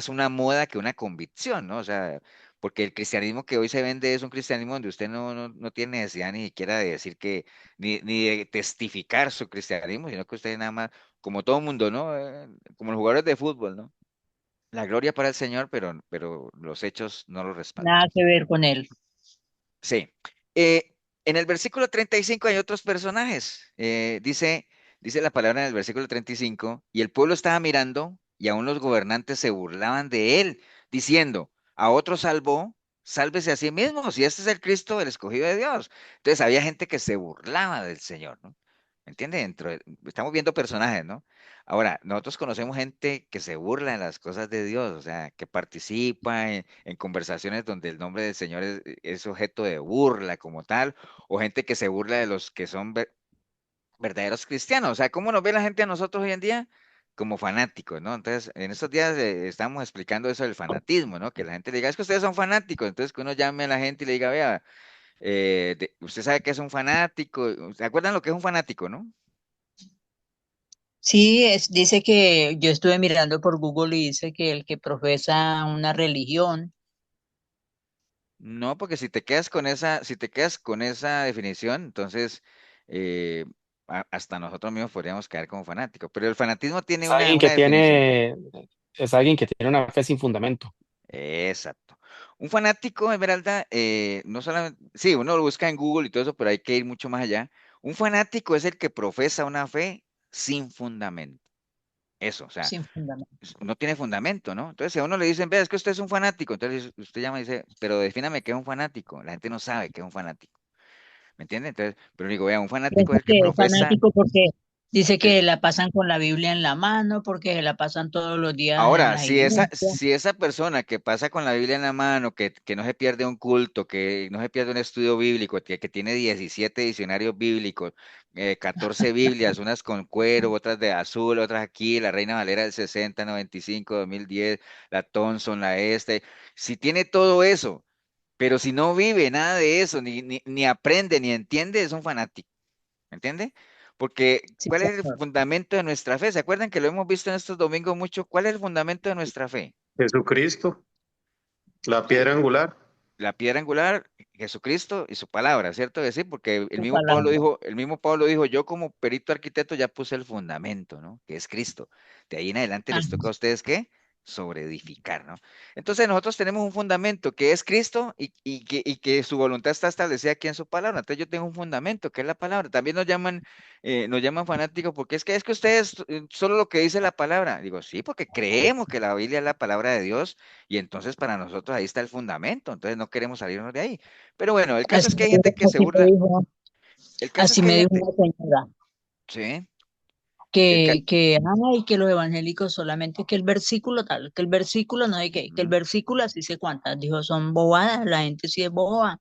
una moda que una convicción, ¿no? O sea, porque el cristianismo que hoy se vende es un cristianismo donde usted no tiene necesidad ni siquiera de decir que, ni de testificar su cristianismo, sino que usted nada más, como todo el mundo, ¿no? Como los jugadores de fútbol, ¿no? La gloria para el Señor, pero los hechos no lo respaldan. Nada que ver con él. Sí. En el versículo 35 hay otros personajes. Dice la palabra en el versículo 35, y el pueblo estaba mirando, y aún los gobernantes se burlaban de él, diciendo, a otro salvó, sálvese a sí mismo, si este es el Cristo, el escogido de Dios. Entonces había gente que se burlaba del Señor, ¿no? ¿Me entiende? Estamos viendo personajes, ¿no? Ahora, nosotros conocemos gente que se burla de las cosas de Dios, o sea, que participa en conversaciones donde el nombre del Señor es objeto de burla como tal, o gente que se burla de los que son verdaderos cristianos. O sea, ¿cómo nos ve la gente a nosotros hoy en día? Como fanáticos, ¿no? Entonces, en estos días estamos explicando eso del fanatismo, ¿no? Que la gente le diga, es que ustedes son fanáticos, entonces que uno llame a la gente y le diga, vea, usted sabe que es un fanático, ¿se acuerdan lo que es un fanático, no? Sí, dice que yo estuve mirando por Google y dice que el que profesa una religión, No, porque si te quedas con esa definición, entonces eh, hasta nosotros mismos podríamos quedar como fanáticos. Pero el fanatismo tiene Es una, alguien una que definición. es alguien que tiene una fe sin fundamento. Exacto. Un fanático, Esmeralda, no solamente, sí, uno lo busca en Google y todo eso, pero hay que ir mucho más allá. Un fanático es el que profesa una fe sin fundamento. Eso, o sea, sin fundamento. no tiene fundamento, ¿no? Entonces, si a uno le dicen, vea, es que usted es un fanático, entonces usted llama y dice, pero defíname qué es un fanático. La gente no sabe qué es un fanático. ¿Me entiende? Entonces, pero digo, vea, un fanático Piensa es el que que es profesa. fanático porque dice el- que la pasan con la Biblia en la mano, porque se la pasan todos los días en Ahora, las si esa, iglesias. si esa persona que pasa con la Biblia en la mano, que no se pierde un culto, que no se pierde un estudio bíblico, que tiene 17 diccionarios bíblicos, 14 Biblias, unas con cuero, otras de azul, otras aquí, la Reina Valera del 60, 95, 2010, la Thompson, la si tiene todo eso, pero si no vive nada de eso, ni aprende, ni entiende, es un fanático. ¿Me entiende? Porque, Sí, ¿cuál es el señor. fundamento de nuestra fe? ¿Se acuerdan que lo hemos visto en estos domingos mucho? ¿Cuál es el fundamento de nuestra fe? Jesucristo, la Sí, piedra angular. la piedra angular, Jesucristo y su palabra, ¿cierto? Que sí, porque el Su mismo Pablo palabra. dijo, el mismo Pablo dijo, yo como perito arquitecto ya puse el fundamento, ¿no? Que es Cristo. De ahí en adelante Ah, les toca a ustedes, ¿qué? sobre edificar, ¿no? Entonces nosotros tenemos un fundamento que es Cristo y que su voluntad está establecida aquí en su palabra. Entonces yo tengo un fundamento que es la palabra. También nos llaman fanáticos porque es que ustedes solo lo que dice la palabra. Digo, sí, porque creemos que la Biblia es la palabra de Dios y entonces para nosotros ahí está el fundamento. Entonces no queremos salirnos de ahí. Pero bueno, el caso Así, es que hay gente que se así me burla. dijo, El caso es así que hay me dijo gente, una señora, sí, el ca- que que los evangélicos solamente que el versículo tal, que el versículo no hay que el Ujú. versículo así se cuántas. Dijo, son bobadas, la gente sí es boba.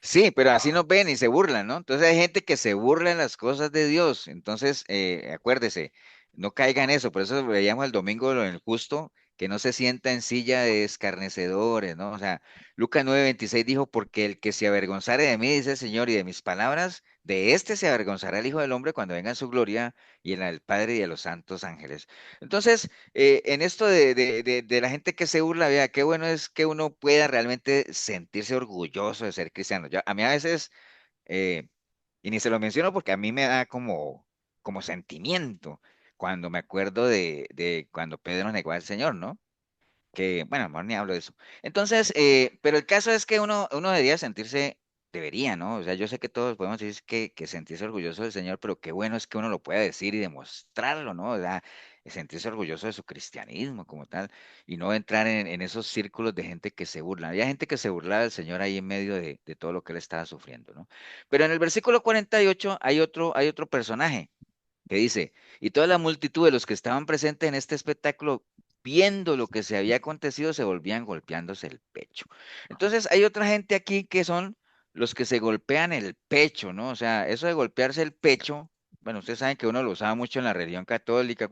Sí, pero así nos ven y se burlan, ¿no? Entonces hay gente que se burla en las cosas de Dios. Entonces, acuérdese, no caiga en eso. Por eso veíamos el domingo lo del justo, que no se sienta en silla de escarnecedores, ¿no? O sea, Lucas 9:26 dijo, porque el que se avergonzare de mí, dice el Señor, y de mis palabras, de éste se avergonzará el Hijo del Hombre cuando venga en su gloria y en la del Padre y de los santos ángeles. Entonces, en esto de la gente que se burla, vea, qué bueno es que uno pueda realmente sentirse orgulloso de ser cristiano. A mí a veces, eh, y ni se lo menciono porque a mí me da como sentimiento cuando me acuerdo de cuando Pedro negó al Señor, ¿no? Que, bueno, mejor ni hablo de eso. Entonces, pero el caso es que uno debería sentirse, debería, ¿no? O sea, yo sé que todos podemos decir que sentirse orgulloso del Señor, pero qué bueno es que uno lo pueda decir y demostrarlo, ¿no? O sea, sentirse orgulloso de su cristianismo como tal y no entrar en esos círculos de gente que se burla. Había gente que se burlaba del Señor ahí en medio de todo lo que él estaba sufriendo, ¿no? Pero en el versículo 48 hay otro personaje que dice, y toda la multitud de los que estaban presentes en este espectáculo, viendo lo que se había acontecido, se volvían golpeándose el pecho. Entonces, hay otra gente aquí que son los que se golpean el pecho, ¿no? O sea, eso de golpearse el pecho, bueno, ustedes saben que uno lo usaba mucho en la religión católica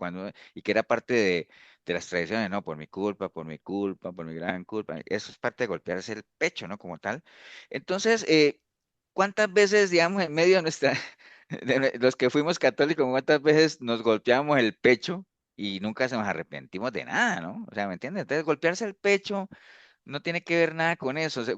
y que era parte de las tradiciones, ¿no? Por mi culpa, por mi culpa, por mi gran culpa. Eso es parte de golpearse el pecho, ¿no? Como tal. Entonces, ¿cuántas veces, digamos, en medio de nuestra, los que fuimos católicos, cuántas veces nos golpeamos el pecho y nunca se nos arrepentimos de nada, ¿no? O sea, ¿me entiendes? Entonces, golpearse el pecho no tiene que ver nada con eso. O sea,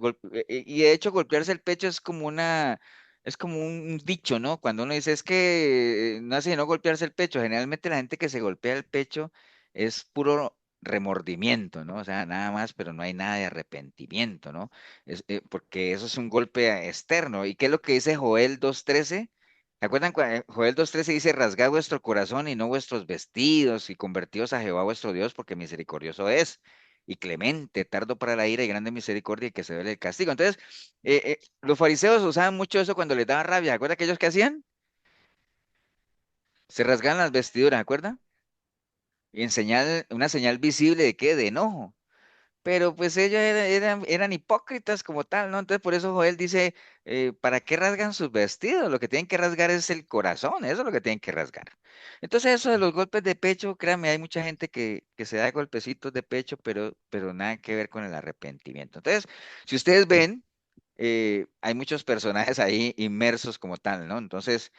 y de hecho, golpearse el pecho es como un dicho, ¿no? Cuando uno dice es que no hace no golpearse el pecho, generalmente la gente que se golpea el pecho es puro remordimiento, ¿no? O sea, nada más, pero no hay nada de arrepentimiento, ¿no? Porque eso es un golpe externo. ¿Y qué es lo que dice Joel 2:13? ¿Se acuerdan? Joel 2:13 dice, rasgad vuestro corazón y no vuestros vestidos y convertidos a Jehová vuestro Dios, porque misericordioso es y clemente, tardo para la ira y grande misericordia y que se duele el castigo. Entonces, los fariseos usaban mucho eso cuando les daba rabia. ¿Se acuerda aquellos que hacían? Se rasgaban las vestiduras, ¿se acuerda? Y una señal visible de qué, de enojo. Pero pues ellos eran hipócritas como tal, ¿no? Entonces por eso Joel dice, ¿para qué rasgan sus vestidos? Lo que tienen que rasgar es el corazón, eso es lo que tienen que rasgar. Entonces eso de los golpes de pecho, créanme, hay mucha gente que se da golpecitos de pecho, pero nada que ver con el arrepentimiento. Entonces, si ustedes ven, hay muchos personajes ahí inmersos como tal, ¿no? Entonces,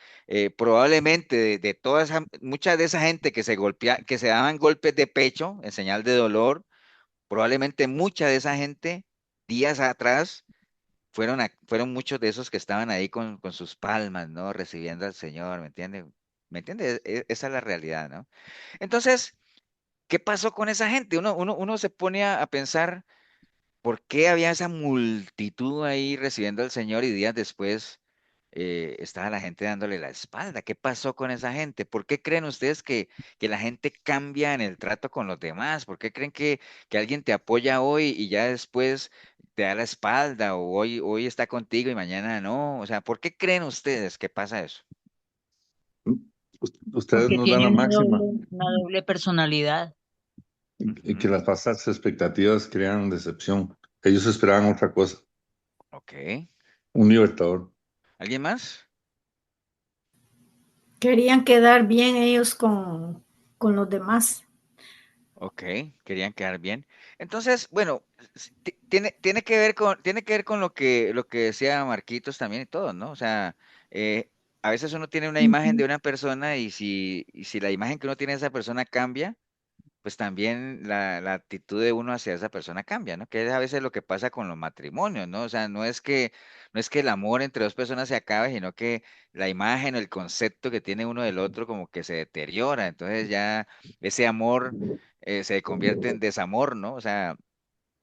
probablemente de mucha de esa gente que se daban golpes de pecho en señal de dolor, probablemente mucha de esa gente, días atrás, fueron muchos de esos que estaban ahí con sus palmas, ¿no? Recibiendo al Señor, ¿me entiende? ¿Me entiende? Esa es la realidad, ¿no? Entonces, ¿qué pasó con esa gente? Uno se pone a pensar por qué había esa multitud ahí recibiendo al Señor y días después estaba la gente dándole la espalda. ¿Qué pasó con esa gente? ¿Por qué creen ustedes que la gente cambia en el trato con los demás? ¿Por qué creen que alguien te apoya hoy y ya después te da la espalda o hoy está contigo y mañana no? O sea, ¿por qué creen ustedes que pasa eso? Ustedes Porque nos dan la tiene máxima una doble personalidad. y que Ujú. las falsas expectativas crean decepción. Ellos esperaban otra cosa, Ok. un libertador. ¿Alguien más? Querían quedar bien ellos con los demás. Ok, querían quedar bien. Entonces, bueno, tiene que ver con lo que decía Marquitos también y todo, ¿no? O sea, a veces uno tiene una imagen de Ujú. una persona y si la imagen que uno tiene de esa persona cambia, pues también la actitud de uno hacia esa persona cambia, ¿no? Que es a veces lo que pasa con los matrimonios, ¿no? O sea, no es que el amor entre dos personas se acabe, sino que la imagen o el concepto que tiene uno del otro como que se deteriora. Entonces ya ese amor se convierte en desamor, ¿no? O sea,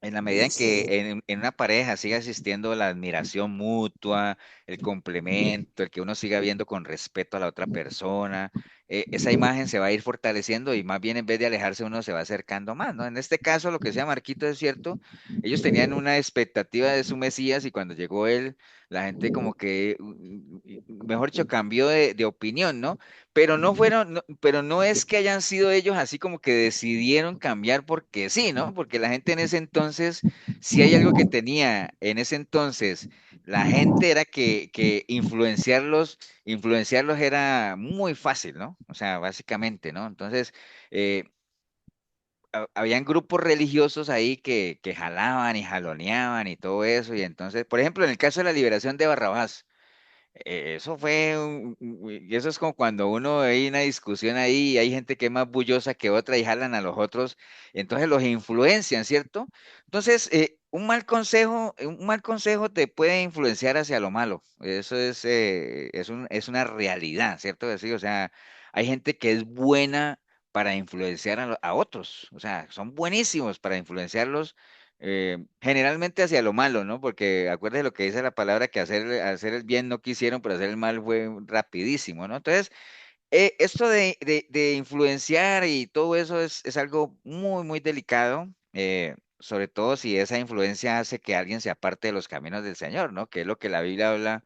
en la medida en que en una pareja siga existiendo la admiración mutua, el complemento, el que uno siga viendo con respeto a la otra persona, esa imagen se va a ir fortaleciendo y más bien en vez de alejarse uno se va acercando más, ¿no? En este caso, lo que decía Marquito es cierto, ellos tenían una expectativa de su Mesías y cuando llegó él, la gente como que, mejor dicho, cambió de opinión, ¿no? Pero no fueron, pero no es que hayan sido ellos así como que decidieron cambiar porque sí, ¿no? Porque la gente en ese entonces, si hay algo que tenía en ese entonces, la gente era que influenciarlos era muy fácil, ¿no? O sea, básicamente, ¿no? Entonces, eh, habían grupos religiosos ahí que jalaban y jaloneaban y todo eso, y entonces, por ejemplo, en el caso de la liberación de Barrabás, eso fue, y eso es como cuando uno hay una discusión ahí y hay gente que es más bullosa que otra y jalan a los otros, entonces los influencian, ¿cierto? Entonces, un mal consejo te puede influenciar hacia lo malo. Eso es una realidad, ¿cierto? Sí, o sea, hay gente que es buena para influenciar a otros, o sea, son buenísimos para influenciarlos generalmente hacia lo malo, ¿no? Porque acuérdate lo que dice la palabra que hacer el bien no quisieron, pero hacer el mal fue rapidísimo, ¿no? Entonces, esto de influenciar y todo eso es algo muy, muy delicado, sobre todo si esa influencia hace que alguien se aparte de los caminos del Señor, ¿no? Que es lo que la Biblia habla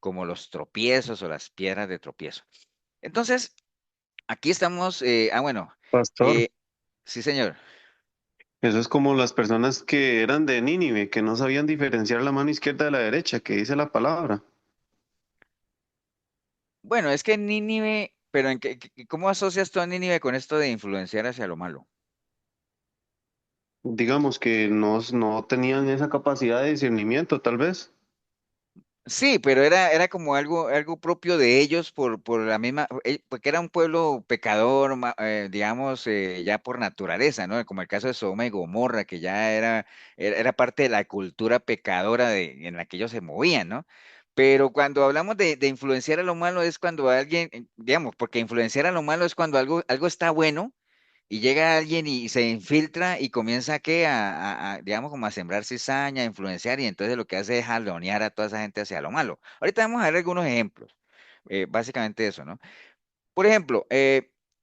como los tropiezos o las piedras de tropiezo. Entonces, aquí estamos, bueno, Pastor, eh, sí, señor. eso es como las personas que eran de Nínive, que no sabían diferenciar la mano izquierda de la derecha, que dice la palabra. Bueno, es que Nínive, pero ¿cómo asocias tú a Nínive con esto de influenciar hacia lo malo? Digamos que no tenían esa capacidad de discernimiento, tal vez. Sí, pero era como algo propio de ellos por la misma, porque era un pueblo pecador, digamos, ya por naturaleza, ¿no? Como el caso de Sodoma y Gomorra, que ya era parte de la cultura pecadora en la que ellos se movían, ¿no? Pero cuando hablamos de influenciar a lo malo es cuando alguien, digamos, porque influenciar a lo malo es cuando algo está bueno y llega alguien y se infiltra y comienza digamos, como a sembrar cizaña, a influenciar, y entonces lo que hace es jalonear a toda esa gente hacia lo malo. Ahorita vamos a ver algunos ejemplos, básicamente eso, ¿no? Por ejemplo,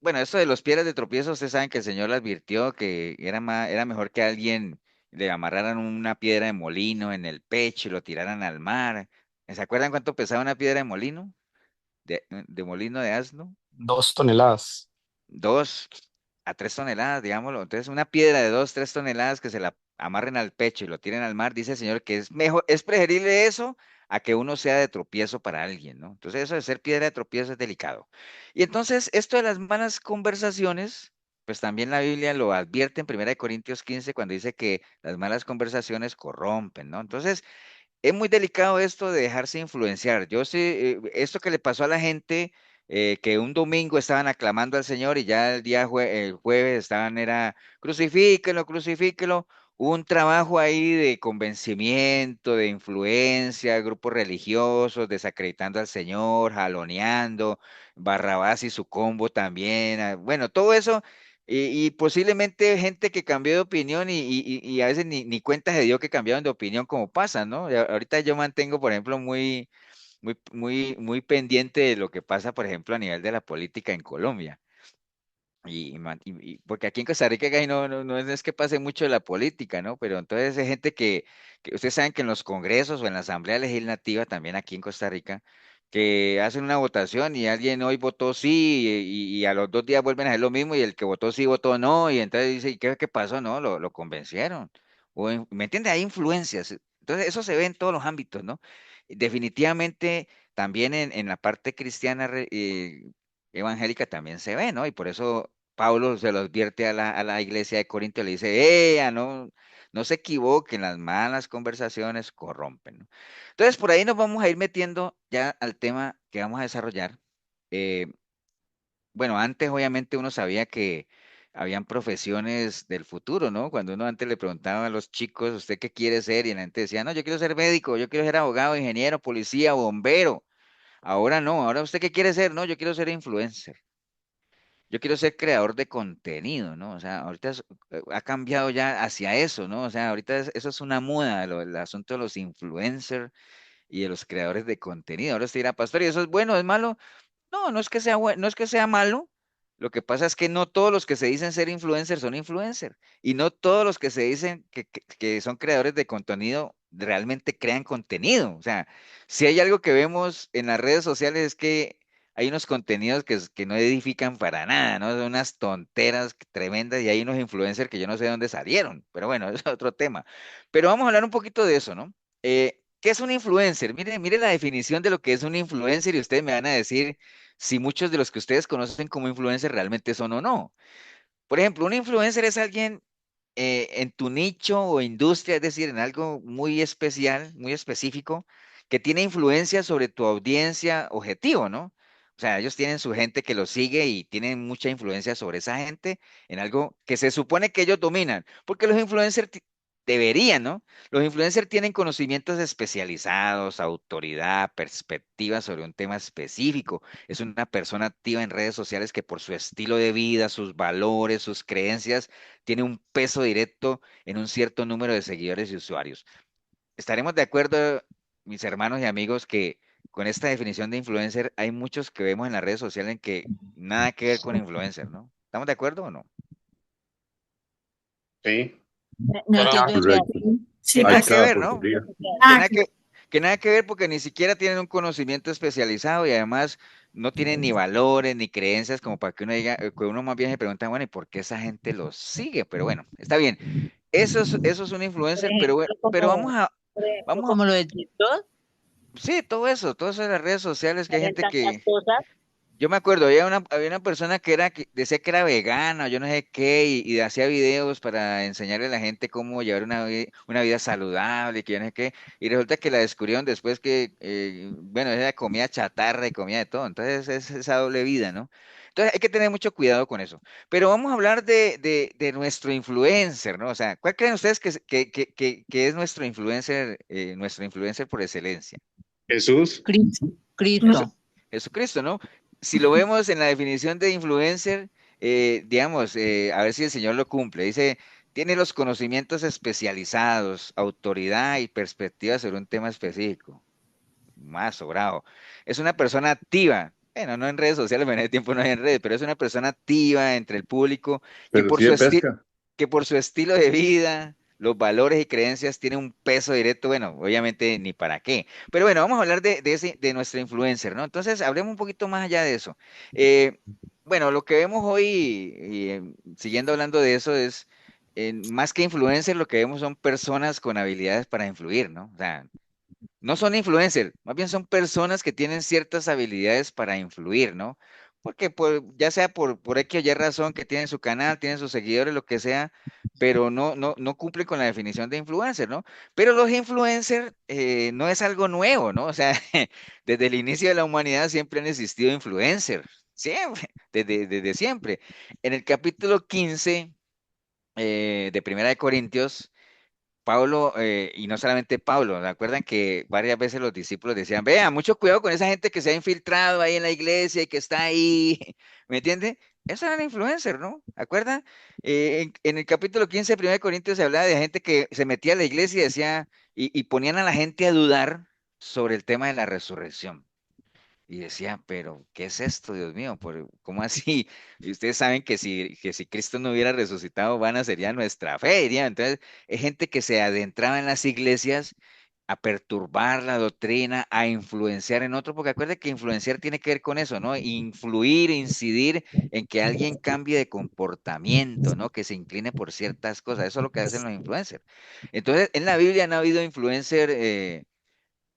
bueno, esto de los piedras de tropiezo, ustedes saben que el Señor le advirtió que era mejor que alguien le amarraran una piedra de molino en el pecho y lo tiraran al mar. ¿Se acuerdan cuánto pesaba una piedra de molino? De molino de asno. 2 toneladas. 2 a 3 toneladas, digámoslo. Entonces, una piedra de 2, 3 toneladas que se la amarren al pecho y lo tiren al mar, dice el Señor que es mejor, es preferible eso a que uno sea de tropiezo para alguien, ¿no? Entonces, eso de ser piedra de tropiezo es delicado. Y entonces, esto de las malas conversaciones, pues también la Biblia lo advierte en 1 Corintios 15 cuando dice que las malas conversaciones corrompen, ¿no? Entonces, es muy delicado esto de dejarse influenciar. Yo sé, esto que le pasó a la gente, que un domingo estaban aclamando al Señor y ya el jueves era, crucifíquelo, crucifíquelo. Hubo un trabajo ahí de convencimiento, de influencia, grupos religiosos, desacreditando al Señor, jaloneando, Barrabás y su combo también. Bueno, todo eso y posiblemente gente que cambió de opinión y a veces ni cuenta se dio que cambiaron de opinión como pasa, ¿no? Y ahorita yo mantengo, por ejemplo, muy pendiente de lo que pasa, por ejemplo, a nivel de la política en Colombia. Porque aquí en Costa Rica casi no es que pase mucho de la política, ¿no? Pero entonces hay gente que ustedes saben que en los congresos o en la Asamblea Legislativa, también aquí en Costa Rica, que hacen una votación y alguien hoy votó sí y a los 2 días vuelven a hacer lo mismo y el que votó sí votó no y entonces dice, ¿y qué pasó? No, lo convencieron. ¿Me entiende? Hay influencias. Entonces eso se ve en todos los ámbitos, ¿no? Definitivamente también en la parte cristiana evangélica también se ve, ¿no? Y por eso Pablo se lo advierte a la iglesia de Corinto, le dice, no se equivoquen, las malas conversaciones corrompen, ¿no? Entonces, por ahí nos vamos a ir metiendo ya al tema que vamos a desarrollar. Eh, bueno, antes obviamente uno sabía que habían profesiones del futuro, ¿no? Cuando uno antes le preguntaba a los chicos, ¿usted qué quiere ser? Y la gente decía, no, yo quiero ser médico, yo quiero ser abogado, ingeniero, policía, bombero. Ahora no, ahora ¿usted qué quiere ser? No, yo quiero ser influencer. yo quiero ser creador de contenido, ¿no? O sea, ahorita ha cambiado ya hacia eso, ¿no? O sea, ahorita eso es una moda, el asunto de los influencers y de los creadores de contenido. Ahora usted dirá, pastor, ¿y eso es bueno, es malo? No, no es que sea no es que sea malo. Lo que pasa es que no todos los que se dicen ser influencers son influencers. Y no todos los que se dicen que son creadores de contenido realmente crean contenido. O sea, si hay algo que vemos en las redes sociales es que hay unos contenidos que no edifican para nada, ¿no? Son unas tonteras tremendas y hay unos influencers que yo no sé de dónde salieron. Pero bueno, eso es otro tema. Pero vamos a hablar un poquito de eso, ¿no? ¿Qué es un influencer? Mire, mire la definición de lo que es un influencer y ustedes me van a decir si muchos de los que ustedes conocen como influencers realmente son o no. Por ejemplo, un influencer es alguien en tu nicho o industria, es decir, en algo muy especial, muy específico, que tiene influencia sobre tu audiencia objetivo, ¿no? O sea, ellos tienen su gente que los sigue y tienen mucha influencia sobre esa gente en algo que se supone que ellos dominan, porque los influencers deberían, ¿no? Los influencers tienen conocimientos especializados, autoridad, perspectiva sobre un tema específico. Es una persona activa en redes sociales que por su estilo de vida, sus valores, sus creencias, tiene un peso directo en un cierto número de seguidores y usuarios. Estaremos de acuerdo, mis hermanos y amigos, que con esta definición de influencer hay muchos que vemos en las redes sociales en que nada que ver con influencer, ¿no? ¿Estamos de acuerdo o no? Sí. No Para nada. entiendo de qué Correcto. hablan. Que Sí, Hay nada pues, que cada ver, ¿no? porquería. Que ah, nada que nada que ver porque ni siquiera tienen un conocimiento especializado y además no tienen ni valores ni creencias como para que uno diga, que uno más bien se pregunta, bueno, ¿y por qué esa gente los sigue? Pero bueno, está bien. Eso es un Por influencer, pero, ejemplo, pero como, por ejemplo, vamos a, como lo de TikTok, sí, todo eso de las redes sociales, que hay salen gente tantas que, cosas. yo me acuerdo, había una persona que decía que era vegana, o yo no sé qué, y hacía videos para enseñarle a la gente cómo llevar una vida saludable, que yo no sé qué, y resulta que la descubrieron después que, bueno, era comida chatarra y comida de todo, entonces es esa doble vida, ¿no? Entonces hay que tener mucho cuidado con eso. Pero vamos a hablar de nuestro influencer, ¿no? O sea, ¿cuál creen ustedes que es nuestro influencer por excelencia? Jesús. Cristo, Jesu- Cristo. Jesucristo, ¿no? Si lo vemos en la definición de influencer, digamos, a ver si el Señor lo cumple. Dice, tiene los conocimientos especializados, autoridad y perspectiva sobre un tema específico. Más sobrado. Es una persona activa. Bueno, no en redes sociales, en ese tiempo no hay en redes, pero es una persona activa entre el público que Pero por sí su de estilo pesca. que por su estilo de vida, los valores y creencias tiene un peso directo, bueno, obviamente ni para qué. Pero bueno, vamos a hablar de nuestro influencer, ¿no? Entonces, hablemos un poquito más allá de eso. Eh, bueno, lo que vemos hoy, siguiendo hablando de eso, es más que influencer, lo que vemos son personas con habilidades para influir, ¿no? O sea, no son influencers, más bien son personas que tienen ciertas habilidades para influir, ¿no? Porque ya sea por X o Y razón que tienen su canal, tienen sus seguidores, lo que sea, pero no cumplen con la definición de influencer, ¿no? Pero los influencers no es algo nuevo, ¿no? O sea, desde el inicio de la humanidad siempre han existido influencers, siempre, desde siempre. En el capítulo 15 de Primera de Corintios, Pablo, y no solamente Pablo, ¿se acuerdan que varias veces los discípulos decían, vea, mucho cuidado con esa gente que se ha infiltrado ahí en la iglesia y que está ahí, ¿me entiende? Eso eran influencers, ¿no? ¿Acuerdan? En el capítulo 15 de 1 de Corintios se hablaba de gente que se metía a la iglesia y decía, y ponían a la gente a dudar sobre el tema de la resurrección. Y decía, pero ¿qué es esto, Dios mío? ¿Cómo así? Y ustedes saben que si Cristo no hubiera resucitado, vana sería nuestra fe, diría. Entonces, es gente que se adentraba en las iglesias a perturbar la doctrina, a influenciar en otro, porque acuérdense que influenciar tiene que ver con eso, ¿no? Influir, incidir en que alguien cambie de comportamiento, ¿no? Que se incline por ciertas cosas. Eso es lo que hacen los influencers. Entonces, en la Biblia no ha habido influencers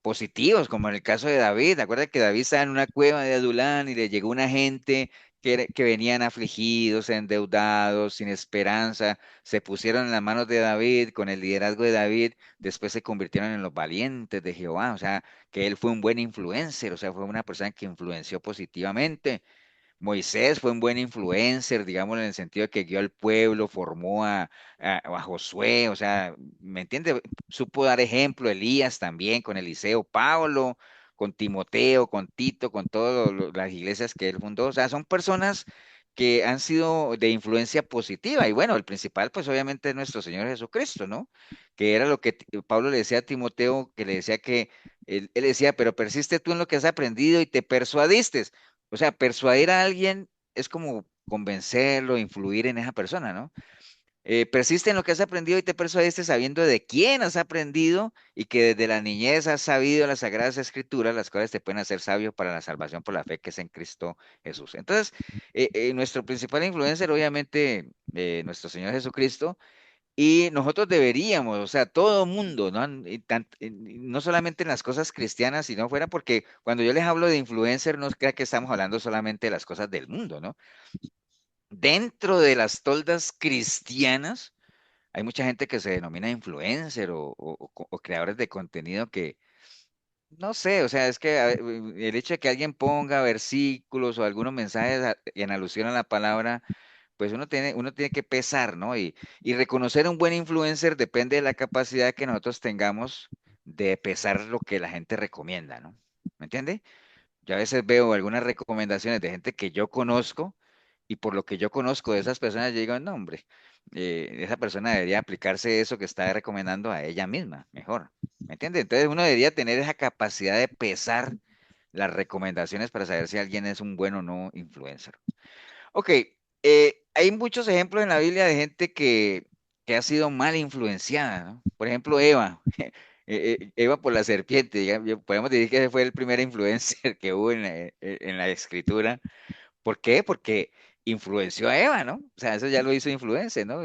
positivos, como en el caso de David. Acuérdate que David estaba en una cueva de Adulán y le llegó una gente que venían afligidos, endeudados, sin esperanza, se pusieron en las manos de David, con el liderazgo de David, después se convirtieron en los valientes de Jehová, o sea, que él fue un buen influencer, o sea, fue una persona que influenció positivamente. Moisés fue un buen influencer, digamos, en el sentido de que guió al pueblo, formó a Josué, o sea, ¿me entiende? Supo dar ejemplo, Elías también, con Eliseo, Pablo, con Timoteo, con Tito, con todas las iglesias que él fundó. O sea, son personas que han sido de influencia positiva. Y bueno, el principal, pues obviamente es nuestro Señor Jesucristo, ¿no? Que era lo que Pablo le decía a Timoteo, que le decía que él decía, pero persiste tú en lo que has aprendido y te persuadiste. O sea, persuadir a alguien es como convencerlo, influir en esa persona, ¿no? Persiste en lo que has aprendido y te persuadiste sabiendo de quién has aprendido y que desde la niñez has sabido las sagradas escrituras, las cuales te pueden hacer sabio para la salvación por la fe que es en Cristo Jesús. Entonces, nuestro principal influencer, obviamente, nuestro Señor Jesucristo, y nosotros deberíamos, o sea, todo mundo, ¿no? No solamente en las cosas cristianas, sino fuera, porque cuando yo les hablo de influencer, no crea que estamos hablando solamente de las cosas del mundo, ¿no? Dentro de las toldas cristianas, hay mucha gente que se denomina influencer o creadores de contenido que, no sé, o sea, es que el hecho de que alguien ponga versículos o algunos mensajes en alusión a la palabra, pues uno tiene que pesar, ¿no? Y reconocer un buen influencer depende de la capacidad que nosotros tengamos de pesar lo que la gente recomienda, ¿no? ¿Me entiende? Yo a veces veo algunas recomendaciones de gente que yo conozco y por lo que yo conozco de esas personas, yo digo, no, hombre, esa persona debería aplicarse eso que está recomendando a ella misma, mejor. ¿Me entiende? Entonces uno debería tener esa capacidad de pesar las recomendaciones para saber si alguien es un buen o no influencer. Ok, hay muchos ejemplos en la Biblia de gente que ha sido mal influenciada, ¿no? Por ejemplo, Eva. Eva por la serpiente, podemos decir que ese fue el primer influencer que hubo en la escritura. ¿Por qué? Porque influenció a Eva, ¿no? O sea, eso ya lo hizo influencer, ¿no?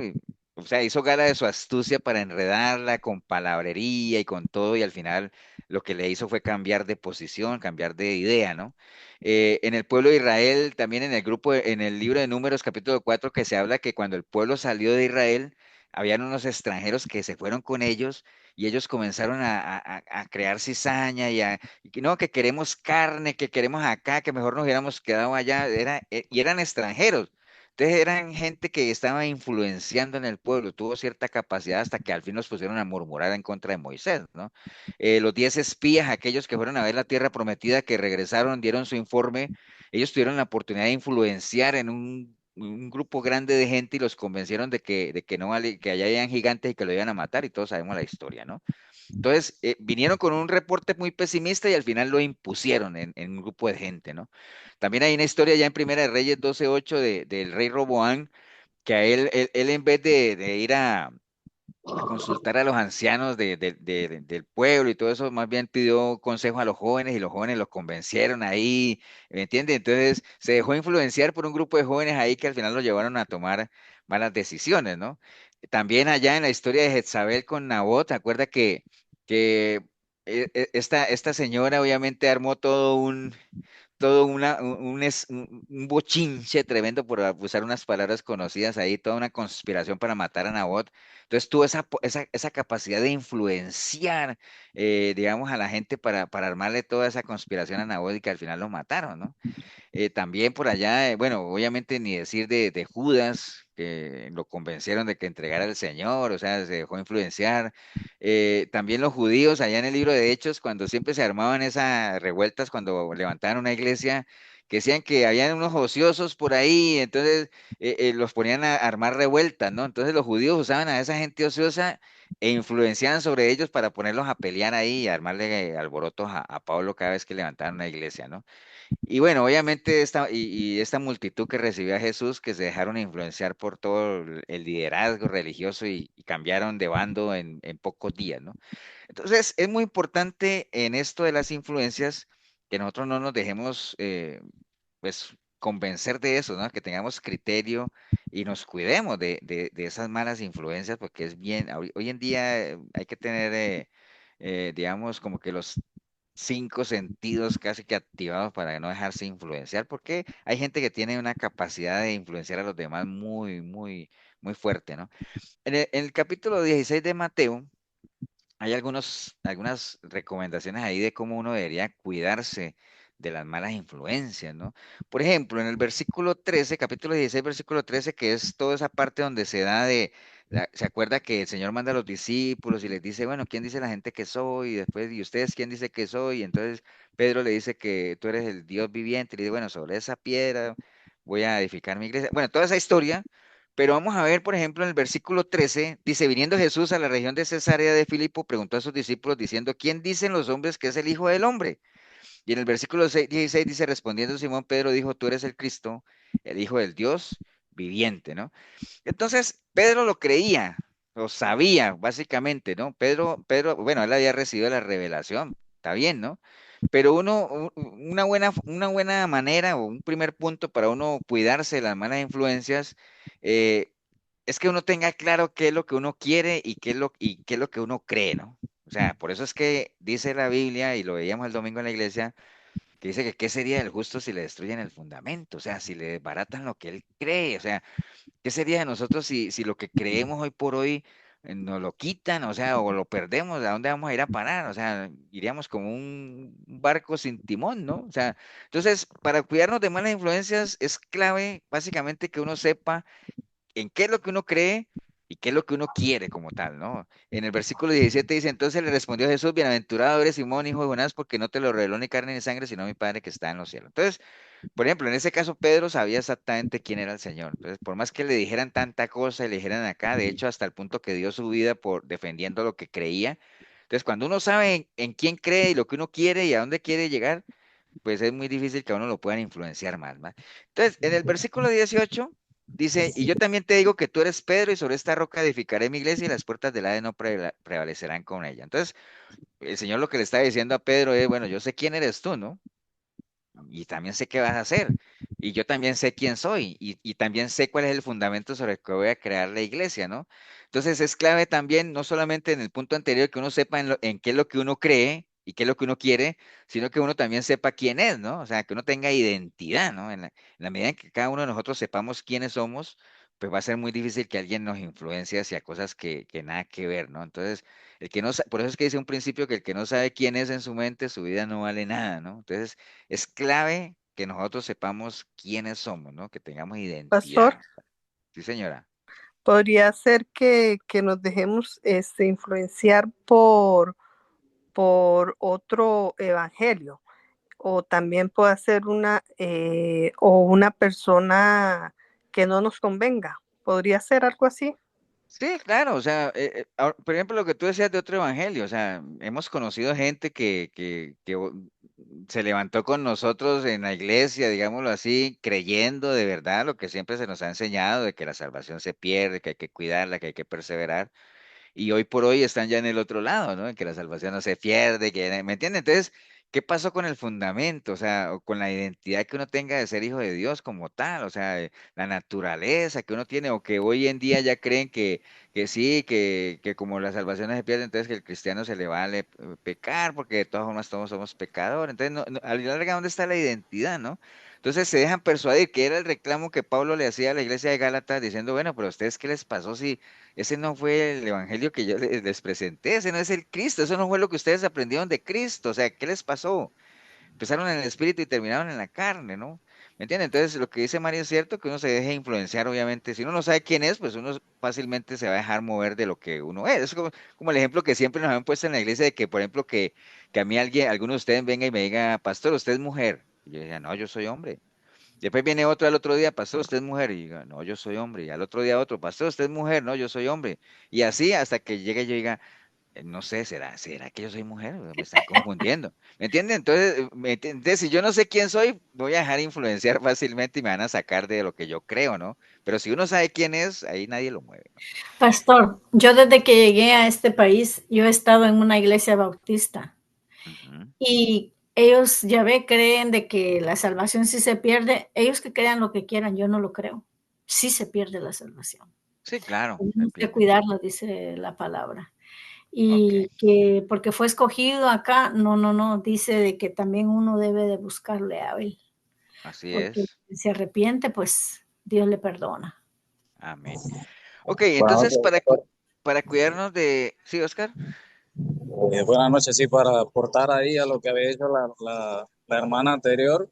O sea, hizo gala de su astucia para enredarla con palabrería y con todo, y al final lo que le hizo fue cambiar de posición, cambiar de idea, ¿no? En el pueblo de Israel, también en el grupo, en el libro de Números, capítulo 4, que se habla que cuando el pueblo salió de Israel, habían unos extranjeros que se fueron con ellos y ellos comenzaron a crear cizaña y que no, que queremos carne, que queremos acá, que mejor nos hubiéramos quedado allá, y eran extranjeros. Entonces eran gente que estaba influenciando en el pueblo, tuvo cierta capacidad hasta que al fin nos pusieron a murmurar en contra de Moisés, ¿no? Los 10 espías, aquellos que fueron a ver la tierra prometida, que regresaron, dieron su informe, ellos tuvieron la oportunidad de influenciar en un grupo grande de gente y los convencieron de que no vale, que allá habían gigantes y que lo iban a matar y todos sabemos la historia, ¿no? Entonces, vinieron con un reporte muy pesimista y al final lo impusieron en un grupo de gente, ¿no? También hay una historia ya en Primera de Reyes 12:8 del rey Roboán, que a él en vez de ir a consultar a los ancianos del pueblo y todo eso, más bien pidió consejo a los jóvenes y los jóvenes los convencieron ahí, ¿me entiendes? Entonces se dejó influenciar por un grupo de jóvenes ahí que al final lo llevaron a tomar malas decisiones, ¿no? También allá en la historia de Jezabel con Nabot, ¿te acuerdas que esta señora obviamente armó todo un bochinche tremendo por usar unas palabras conocidas ahí, toda una conspiración para matar a Nabot. Entonces tuvo esa capacidad de influenciar, digamos, a la gente para armarle toda esa conspiración a Nabot y que al final lo mataron, ¿no? También por allá, bueno, obviamente ni decir de Judas, que lo convencieron de que entregara al Señor, o sea, se dejó influenciar. También los judíos, allá en el libro de Hechos, cuando siempre se armaban esas revueltas, cuando levantaban una iglesia, que decían que habían unos ociosos por ahí, entonces los ponían a armar revueltas, ¿no? Entonces los judíos usaban a esa gente ociosa e influenciaban sobre ellos para ponerlos a pelear ahí y armarle alborotos a Pablo cada vez que levantaban una iglesia, ¿no? Y bueno, obviamente esta multitud que recibió a Jesús, que se dejaron influenciar por todo el liderazgo religioso y cambiaron de bando en pocos días, ¿no? Entonces, es muy importante en esto de las influencias que nosotros no nos dejemos, pues, convencer de eso, ¿no? Que tengamos criterio y nos cuidemos de esas malas influencias, porque es bien, hoy en día hay que tener, digamos, como que los 5 sentidos casi que activados para no dejarse influenciar, porque hay gente que tiene una capacidad de influenciar a los demás muy, muy, muy fuerte, ¿no? En el capítulo 16 de Mateo hay algunas recomendaciones ahí de cómo uno debería cuidarse de las malas influencias, ¿no? Por ejemplo, en el versículo 13, capítulo 16, versículo 13, que es toda esa parte donde se da se acuerda que el Señor manda a los discípulos y les dice, bueno, ¿quién dice la gente que soy? Y después, ¿y ustedes quién dice que soy? Y entonces Pedro le dice que tú eres el Dios viviente, y le dice, bueno, sobre esa piedra voy a edificar mi iglesia. Bueno, toda esa historia, pero vamos a ver, por ejemplo, en el versículo 13, dice, viniendo Jesús a la región de Cesarea de Filipo, preguntó a sus discípulos diciendo, ¿quién dicen los hombres que es el Hijo del Hombre? Y en el versículo 16 dice, respondiendo Simón Pedro dijo, tú eres el Cristo, el Hijo del Dios viviente, ¿no? Entonces, Pedro lo creía, lo sabía, básicamente, ¿no? Bueno, él había recibido la revelación, está bien, ¿no? Pero una buena manera o un primer punto para uno cuidarse de las malas influencias eh, es que uno tenga claro qué es lo que uno quiere y qué es lo que uno cree, ¿no? O sea, por eso es que dice la Biblia, y lo veíamos el domingo en la iglesia, que dice que qué sería del justo si le destruyen el fundamento, o sea, si le desbaratan lo que él cree, o sea, ¿qué sería de nosotros si lo que creemos hoy por hoy nos lo quitan, o sea, o lo perdemos? ¿A dónde vamos a ir a parar? O sea, iríamos como un barco sin timón, ¿no? O sea, entonces, para cuidarnos de malas influencias es clave básicamente que uno sepa en qué es lo que uno cree y qué es lo que uno quiere como tal, ¿no? En el versículo 17 dice, entonces le respondió Jesús, bienaventurado eres Simón, hijo de Jonás, porque no te lo reveló ni carne ni sangre, sino mi Padre que está en los cielos. Entonces, por ejemplo, en ese caso Pedro sabía exactamente quién era el Señor. Entonces, por más que le dijeran tanta cosa y le dijeran acá, de hecho, hasta el punto que dio su vida por defendiendo lo que creía. Entonces, cuando uno sabe en quién cree y lo que uno quiere y a dónde quiere llegar, pues es muy difícil que a uno lo puedan influenciar más, ¿va? Entonces, en el versículo 18 dice, y yo también te digo que tú eres Pedro y sobre esta roca edificaré mi iglesia y las puertas del Hades no prevalecerán con ella. Entonces, el Señor lo que le está diciendo a Pedro es, bueno, yo sé quién eres tú, ¿no? Y también sé qué vas a hacer. Y yo también sé quién soy y también sé cuál es el fundamento sobre el que voy a crear la iglesia, ¿no? Entonces es clave también, no solamente en el punto anterior, que uno sepa en qué es lo que uno cree y qué es lo que uno quiere, sino que uno también sepa quién es, ¿no? O sea, que uno tenga identidad, ¿no? En la medida en que cada uno de nosotros sepamos quiénes somos, pues va a ser muy difícil que alguien nos influencie hacia cosas que nada que ver, ¿no? Entonces, el que no, por eso es que dice un principio que el que no sabe quién es en su mente, su vida no vale nada, ¿no? Entonces, es clave que nosotros sepamos quiénes somos, ¿no? Que tengamos Pastor, identidad. Sí, señora. podría ser que nos dejemos influenciar por otro evangelio, o también puede ser o una persona que no nos convenga. ¿Podría ser algo así? Sí, claro, o sea, por ejemplo, lo que tú decías de otro evangelio, o sea, hemos conocido gente que se levantó con nosotros en la iglesia, digámoslo así, creyendo de verdad lo que siempre se nos ha enseñado, de que la salvación se pierde, que hay que cuidarla, que hay que perseverar. Y hoy por hoy están ya en el otro lado, ¿no? En que la salvación no se pierde, ¿me entiendes? Entonces, ¿qué pasó con el fundamento? O sea, o con la identidad que uno tenga de ser hijo de Dios como tal, o sea, la naturaleza que uno tiene, o que hoy en día ya creen que sí, que como la salvación no se pierde, entonces que el cristiano se le vale pecar, porque de todas formas todos somos pecadores. Entonces, a la larga, ¿dónde está la identidad, no? Entonces se dejan persuadir, que era el reclamo que Pablo le hacía a la iglesia de Gálatas, diciendo, bueno, pero a ustedes, ¿qué les pasó si ese no fue el evangelio que yo les presenté? Ese no es el Cristo, eso no fue lo que ustedes aprendieron de Cristo, o sea, ¿qué les pasó? Empezaron en el espíritu y terminaron en la carne, ¿no? ¿Me entienden? Entonces, lo que dice Mario es cierto, que uno se deje influenciar, obviamente. Si uno no sabe quién es, pues uno fácilmente se va a dejar mover de lo que uno es. Es como el ejemplo que siempre nos han puesto en la iglesia de que, por ejemplo, que a mí alguno de ustedes venga y me diga, pastor, usted es mujer. Y yo decía, no, yo soy hombre. Después viene otro al otro día, pastor, usted es mujer. Y diga, no, yo soy hombre. Y al otro día otro, pastor, usted es mujer. No, yo soy hombre. Y así hasta que llegue yo y diga, no sé, ¿será que yo soy mujer? Me están confundiendo. ¿Me entienden? Entonces, entonces, si yo no sé quién soy, voy a dejar influenciar fácilmente y me van a sacar de lo que yo creo, ¿no? Pero si uno sabe quién es, ahí nadie lo mueve, ¿no? Pastor, yo desde que llegué a este país, yo he estado en una iglesia bautista Ujú. y ellos, ya ve, creen de que la salvación sí se pierde. Ellos que crean lo que quieran, yo no lo creo. Sí se pierde la salvación. Sí, claro, se Tenemos que pierde. cuidarla, dice la palabra. Ok, Y que porque fue escogido acá, no, no, no, dice de que también uno debe de buscarle a él, así porque es. si se arrepiente, pues Dios le perdona. Amén. Ok, Buenas entonces noches, doctor. para cuidarnos de... Sí, Oscar. Buenas noches, sí, para aportar ahí a lo que había dicho la hermana anterior,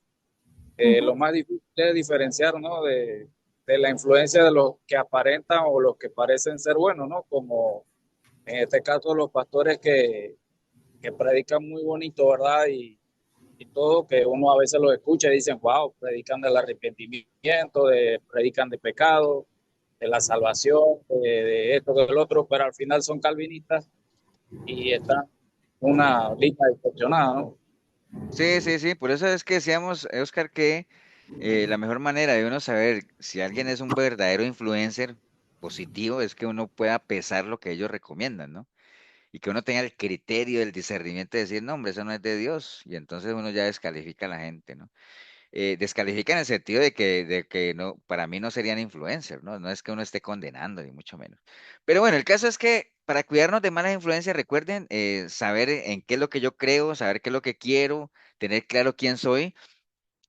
lo más difícil es diferenciar, ¿no? De la influencia de los que aparentan o los que parecen ser buenos, ¿no? Como en este caso los pastores que predican muy bonito, ¿verdad? y todo, que uno a veces lo escucha y dicen, wow, predican del arrepentimiento, predican de pecado, de la salvación, de esto, del otro, pero al final son calvinistas y están una línea distorsionada, ¿no? Sí, sí, sí, por eso es que decíamos, Oscar, que la mejor manera de uno saber si alguien es un verdadero influencer positivo es que uno pueda pesar lo que ellos recomiendan, ¿no? Y que uno tenga el criterio, el discernimiento de decir, no, hombre, eso no es de Dios, y entonces uno ya descalifica a la gente, ¿no? Descalifica en el sentido de que no, para mí no serían influencers, ¿no? No es que uno esté condenando, ni mucho menos. Pero bueno, el caso es que para cuidarnos de malas influencias, recuerden saber en qué es lo que yo creo, saber qué es lo que quiero, tener claro quién soy.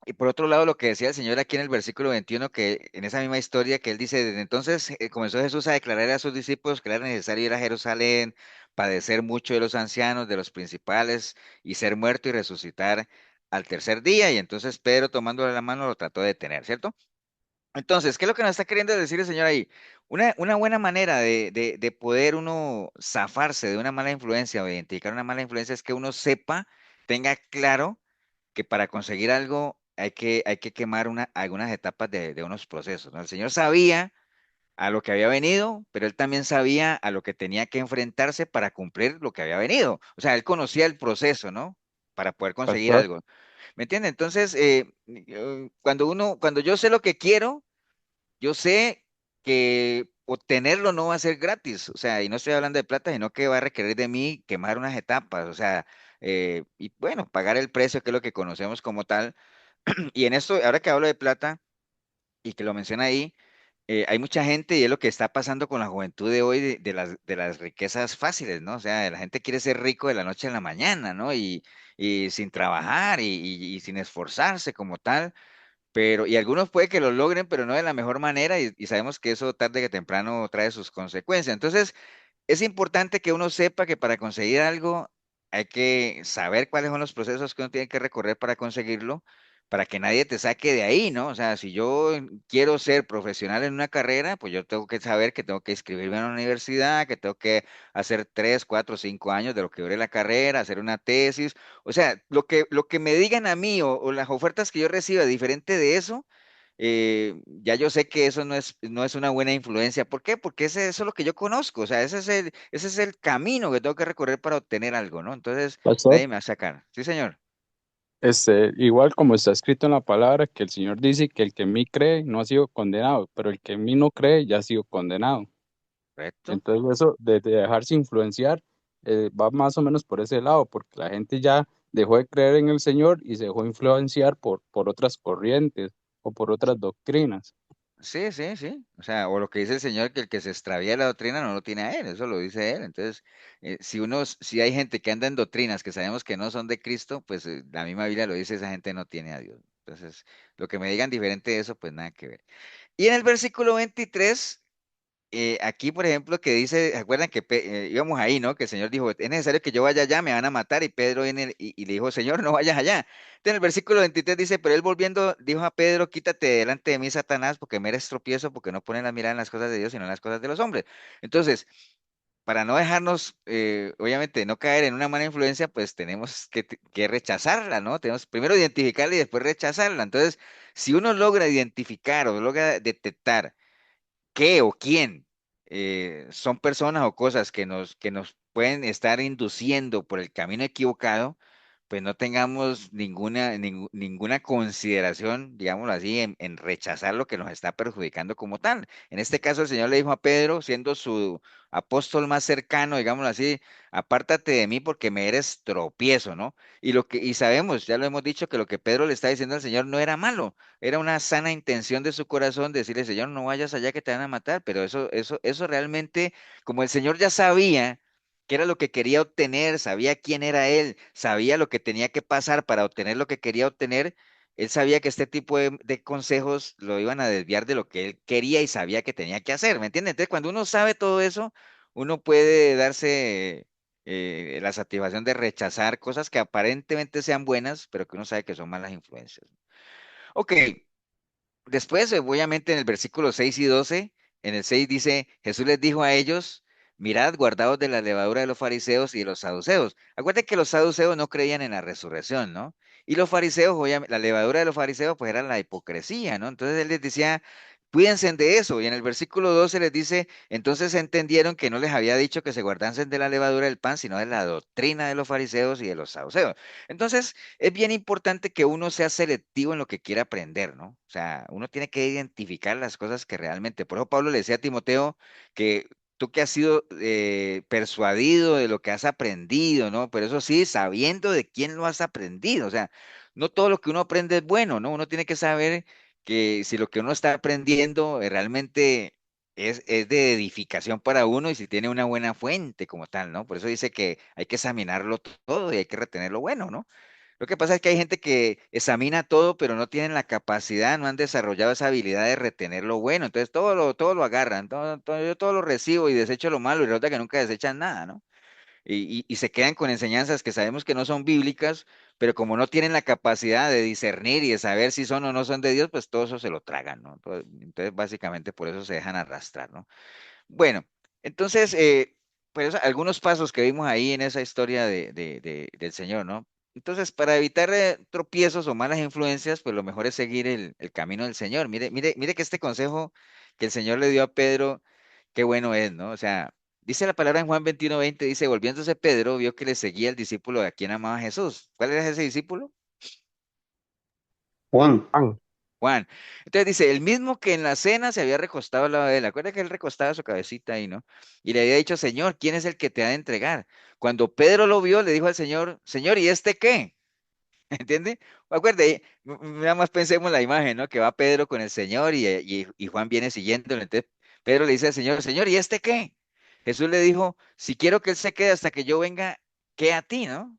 Y por otro lado, lo que decía el Señor aquí en el versículo 21, que en esa misma historia que él dice, desde entonces comenzó Jesús a declarar a sus discípulos que era necesario ir a Jerusalén, padecer mucho de los ancianos, de los principales, y ser muerto y resucitar al tercer día. Y entonces Pedro, tomándole la mano, lo trató de detener, ¿cierto? Entonces, ¿qué es lo que nos está queriendo decir el Señor ahí? Una buena manera de poder uno zafarse de una mala influencia o identificar una mala influencia es que uno sepa, tenga claro que para conseguir algo hay que quemar algunas etapas de unos procesos, ¿no? El Señor sabía a lo que había venido, pero él también sabía a lo que tenía que enfrentarse para cumplir lo que había venido. O sea, él conocía el proceso, ¿no? Para poder conseguir Pastor, algo. ¿Me entiende? Entonces, cuando yo sé lo que quiero, yo sé que obtenerlo no va a ser gratis, o sea, y no estoy hablando de plata, sino que va a requerir de mí quemar unas etapas, o sea, y bueno, pagar el precio, que es lo que conocemos como tal. Y en esto, ahora que hablo de plata y que lo menciona ahí, hay mucha gente y es lo que está pasando con la juventud de hoy de las riquezas fáciles, ¿no? O sea, la gente quiere ser rico de la noche a la mañana, ¿no? Y sin trabajar y sin esforzarse como tal. Y algunos puede que lo logren, pero no de la mejor manera, y sabemos que eso tarde que temprano trae sus consecuencias. Entonces, es importante que uno sepa que para conseguir algo hay que saber cuáles son los procesos que uno tiene que recorrer para conseguirlo, para que nadie te saque de ahí, ¿no? O sea, si yo quiero ser profesional en una carrera, pues yo tengo que saber que tengo que inscribirme en una universidad, que tengo que hacer 3, 4, 5 años de lo que dure la carrera, hacer una tesis. O sea, lo que me digan a mí o las ofertas que yo reciba diferente de eso, ya yo sé que eso no es una buena influencia. ¿Por qué? Porque eso es lo que yo conozco, o sea, ese es el camino que tengo que recorrer para obtener algo, ¿no? Entonces, pastor, nadie me va a sacar. Sí, señor. igual como está escrito en la palabra, que el Señor dice que el que en mí cree no ha sido condenado, pero el que en mí no cree ya ha sido condenado. Correcto. Entonces eso de dejarse influenciar va más o menos por ese lado, porque la gente ya dejó de creer en el Señor y se dejó influenciar por otras corrientes o por otras doctrinas. Sí, sí, sí. O sea, o lo que dice el Señor, que el que se extravía de la doctrina no lo tiene a él, eso lo dice él. Entonces, si hay gente que anda en doctrinas que sabemos que no son de Cristo, pues la misma Biblia lo dice, esa gente no tiene a Dios. Entonces, lo que me digan diferente de eso, pues nada que ver. Y en el versículo 23 aquí, por ejemplo, que dice, ¿se acuerdan que íbamos ahí, ¿no? Que el Señor dijo, es necesario que yo vaya allá, me van a matar. Y Pedro y le dijo, Señor, no vayas allá. Entonces, en el versículo 23 dice, pero él volviendo, dijo a Pedro, quítate delante de mí, Satanás, porque me eres tropiezo, porque no pones la mirada en las cosas de Dios, sino en las cosas de los hombres. Entonces, para no dejarnos, obviamente, no caer en una mala influencia, pues tenemos que rechazarla, ¿no? Tenemos primero identificarla y después rechazarla. Entonces, si uno logra identificar o logra detectar qué o quién son personas o cosas que nos pueden estar induciendo por el camino equivocado, pues no tengamos ninguna consideración, digámoslo así, en rechazar lo que nos está perjudicando como tal. En este caso, el Señor le dijo a Pedro, siendo su apóstol más cercano, digámoslo así, apártate de mí porque me eres tropiezo, ¿no? Y sabemos, ya lo hemos dicho, que lo que Pedro le está diciendo al Señor no era malo, era una sana intención de su corazón decirle, Señor, no vayas allá que te van a matar, pero eso realmente, como el Señor ya sabía qué era lo que quería obtener, sabía quién era él, sabía lo que tenía que pasar para obtener lo que quería obtener, él sabía que este tipo de consejos lo iban a desviar de lo que él quería y sabía que tenía que hacer, ¿me entiendes? Entonces, cuando uno sabe todo eso, uno puede darse la satisfacción de rechazar cosas que aparentemente sean buenas, pero que uno sabe que son malas influencias. Ok, después, obviamente, en el versículo 6 y 12, en el 6 dice, Jesús les dijo a ellos, mirad, guardaos de la levadura de los fariseos y de los saduceos. Acuérdense que los saduceos no creían en la resurrección, ¿no? Y los fariseos, obviamente, la levadura de los fariseos, pues era la hipocresía, ¿no? Entonces él les decía, cuídense de eso. Y en el versículo 12 les dice, entonces entendieron que no les había dicho que se guardasen de la levadura del pan, sino de la doctrina de los fariseos y de los saduceos. Entonces, es bien importante que uno sea selectivo en lo que quiera aprender, ¿no? O sea, uno tiene que identificar las cosas que realmente. Por eso Pablo le decía a Timoteo que tú que has sido persuadido de lo que has aprendido, ¿no? Pero eso sí, sabiendo de quién lo has aprendido. O sea, no todo lo que uno aprende es bueno, ¿no? Uno tiene que saber que si lo que uno está aprendiendo realmente es de edificación para uno y si tiene una buena fuente como tal, ¿no? Por eso dice que hay que examinarlo todo y hay que retener lo bueno, ¿no? Lo que pasa es que hay gente que examina todo, pero no tienen la capacidad, no han desarrollado esa habilidad de retener lo bueno. Entonces todo lo agarran, yo todo lo recibo y desecho lo malo y resulta que nunca desechan nada, ¿no? Y se quedan con enseñanzas que sabemos que no son bíblicas, pero como no tienen la capacidad de discernir y de saber si son o no son de Dios, pues todo eso se lo tragan, ¿no? Entonces, básicamente por eso se dejan arrastrar, ¿no? Bueno, entonces, pues algunos pasos que vimos ahí en esa historia del Señor, ¿no? Entonces, para evitar tropiezos o malas influencias, pues lo mejor es seguir el camino del Señor. Mire que este consejo que el Señor le dio a Pedro, qué bueno es, ¿no? O sea, dice la palabra en Juan 21:20, dice, volviéndose Pedro, vio que le seguía el discípulo a quien amaba a Jesús. ¿Cuál era ese discípulo? Juan, Pan. Juan. Entonces dice, el mismo que en la cena se había recostado al lado de él. Acuerda que él recostaba su cabecita ahí, ¿no? Y le había dicho, Señor, ¿quién es el que te ha de entregar? Cuando Pedro lo vio, le dijo al Señor, Señor, ¿y este qué? ¿Entiende? Acuerde, nada más pensemos la imagen, ¿no? Que va Pedro con el Señor y Juan viene siguiéndolo. Entonces Pedro le dice al Señor, Señor, ¿y este qué? Jesús le dijo, si quiero que él se quede hasta que yo venga, ¿qué a ti, no?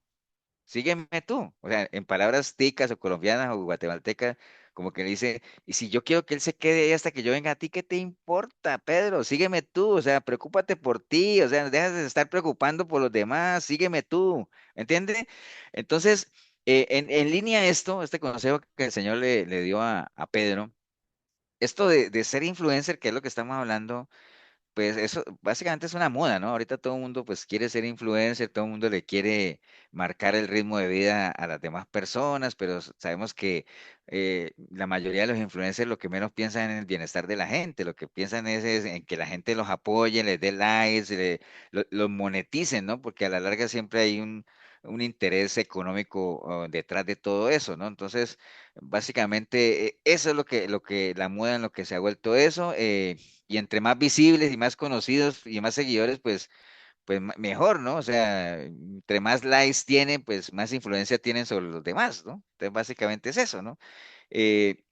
Sígueme tú. O sea, en palabras ticas o colombianas o guatemaltecas, como que le dice, y si yo quiero que él se quede ahí hasta que yo venga, ¿a ti qué te importa, Pedro? Sígueme tú, o sea, preocúpate por ti, o sea, dejas de estar preocupando por los demás, sígueme tú, ¿entiendes? Entonces, en línea a esto, este consejo que el Señor le dio a Pedro, esto de ser influencer, que es lo que estamos hablando, pues eso básicamente es una moda, ¿no? Ahorita todo el mundo pues quiere ser influencer, todo el mundo le quiere marcar el ritmo de vida a las demás personas, pero sabemos que la mayoría de los influencers lo que menos piensan en el bienestar de la gente, lo que piensan es en que la gente los apoye, les dé likes, los moneticen, ¿no? Porque a la larga siempre hay un interés económico detrás de todo eso, ¿no? Entonces, básicamente eso es lo que la moda en lo que se ha vuelto eso. Y entre más visibles y más conocidos y más seguidores, pues mejor, ¿no? O sea, entre más likes tienen, pues más influencia tienen sobre los demás, ¿no? Entonces, básicamente es eso, ¿no? Eh,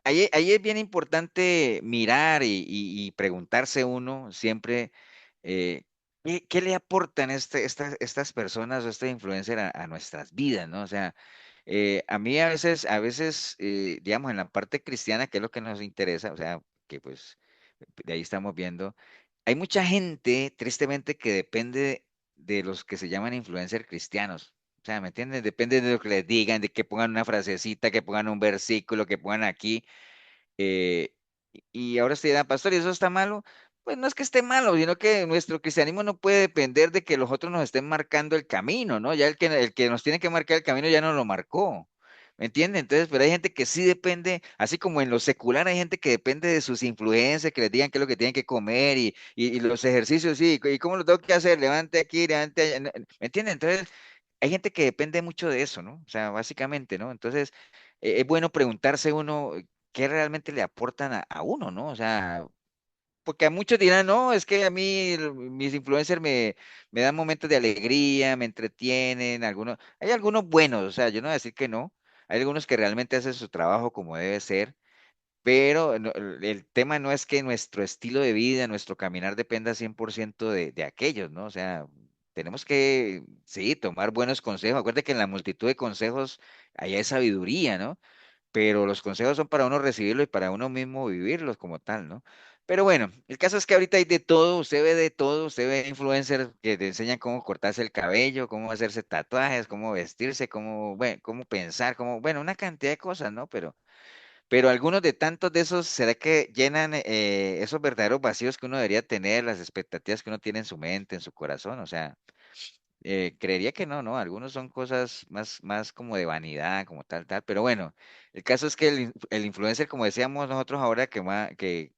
ahí es bien importante mirar y preguntarse uno siempre, ¿qué le aportan estas personas o este influencer a nuestras vidas, ¿no? O sea, a mí a veces, digamos, en la parte cristiana, que es lo que nos interesa, o sea, que pues de ahí estamos viendo, hay mucha gente, tristemente, que depende de los que se llaman influencers cristianos. O sea, ¿me entiendes? Depende de lo que les digan, de que pongan una frasecita, que pongan un versículo, que pongan aquí. eh, y ahora se dirán, pastor, ¿y eso está malo? Pues no es que esté malo, sino que nuestro cristianismo no puede depender de que los otros nos estén marcando el camino, ¿no? Ya el que nos tiene que marcar el camino ya nos lo marcó. ¿Me entiende? Entonces, pero hay gente que sí depende, así como en lo secular hay gente que depende de sus influencias, que les digan qué es lo que tienen que comer y los ejercicios, sí, y cómo lo tengo que hacer, levante aquí, levante allá, ¿me entiende? Entonces, hay gente que depende mucho de eso, ¿no? O sea, básicamente, ¿no? Entonces, es bueno preguntarse uno qué realmente le aportan a uno, ¿no? O sea, porque a muchos dirán, no, es que a mí mis influencers me dan momentos de alegría, me entretienen, hay algunos buenos, o sea, yo no voy a decir que no, hay algunos que realmente hacen su trabajo como debe ser, pero el tema no es que nuestro estilo de vida, nuestro caminar dependa 100% de aquellos, ¿no? O sea, tenemos que, sí, tomar buenos consejos. Acuérdate que en la multitud de consejos hay sabiduría, ¿no? Pero los consejos son para uno recibirlos y para uno mismo vivirlos como tal, ¿no? Pero bueno, el caso es que ahorita hay de todo, usted ve de todo, usted ve influencers que te enseñan cómo cortarse el cabello, cómo hacerse tatuajes, cómo vestirse, bueno, cómo pensar, bueno, una cantidad de cosas, ¿no? Pero algunos de tantos de esos, ¿será que llenan esos verdaderos vacíos que uno debería tener, las expectativas que uno tiene en su mente, en su corazón? O sea, creería que no, ¿no? Algunos son cosas más como de vanidad, como tal, pero bueno, el caso es que el influencer, como decíamos nosotros ahora, que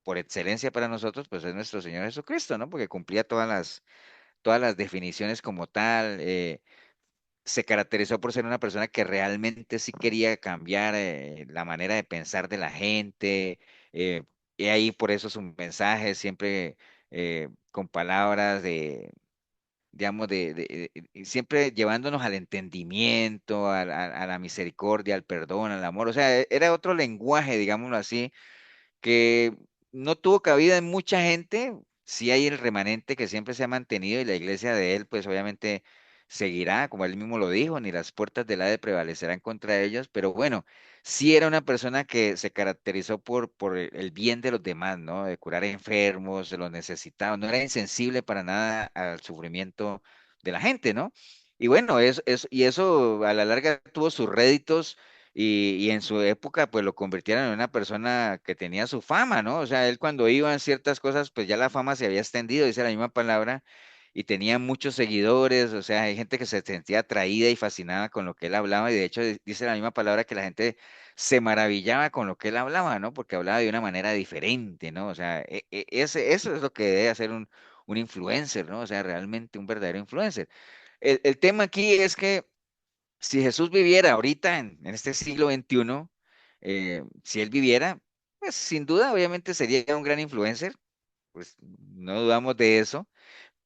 por excelencia para nosotros, pues es nuestro Señor Jesucristo, ¿no? Porque cumplía todas las definiciones como tal. Se caracterizó por ser una persona que realmente sí quería cambiar la manera de pensar de la gente, eh, y ahí por eso sus mensajes siempre con palabras digamos, siempre llevándonos al entendimiento, a la misericordia, al perdón, al amor, o sea, era otro lenguaje, digámoslo así, que no tuvo cabida en mucha gente, sí hay el remanente que siempre se ha mantenido y la iglesia de él, pues obviamente seguirá, como él mismo lo dijo, ni las puertas del Hades prevalecerán contra ellos, pero bueno, sí era una persona que se caracterizó por el bien de los demás, ¿no? De curar enfermos, de los necesitados, no era insensible para nada al sufrimiento de la gente, ¿no? Y bueno, y eso a la larga tuvo sus réditos y en su época pues lo convirtieron en una persona que tenía su fama, ¿no? O sea, él cuando iba en ciertas cosas pues ya la fama se había extendido, dice la misma palabra, y tenía muchos seguidores, o sea, hay gente que se sentía atraída y fascinada con lo que él hablaba, y de hecho dice la misma palabra que la gente se maravillaba con lo que él hablaba, ¿no? Porque hablaba de una manera diferente, ¿no? O sea, eso es lo que debe hacer un influencer, ¿no? O sea, realmente un verdadero influencer. El tema aquí es que si Jesús viviera ahorita en este siglo XXI, si él viviera, pues sin duda, obviamente sería un gran influencer, pues no dudamos de eso,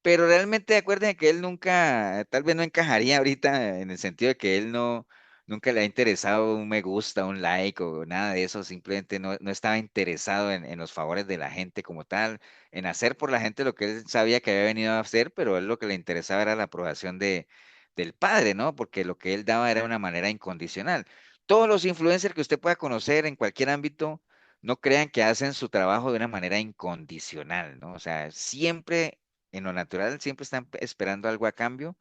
pero realmente acuérdense que él nunca, tal vez no encajaría ahorita en el sentido de que él nunca le ha interesado un me gusta, un like o nada de eso, simplemente no estaba interesado en los favores de la gente como tal, en hacer por la gente lo que él sabía que había venido a hacer, pero él lo que le interesaba era la aprobación del Padre, ¿no? Porque lo que él daba era una manera incondicional. Todos los influencers que usted pueda conocer en cualquier ámbito, no crean que hacen su trabajo de una manera incondicional, ¿no? O sea, siempre en lo natural siempre están esperando algo a cambio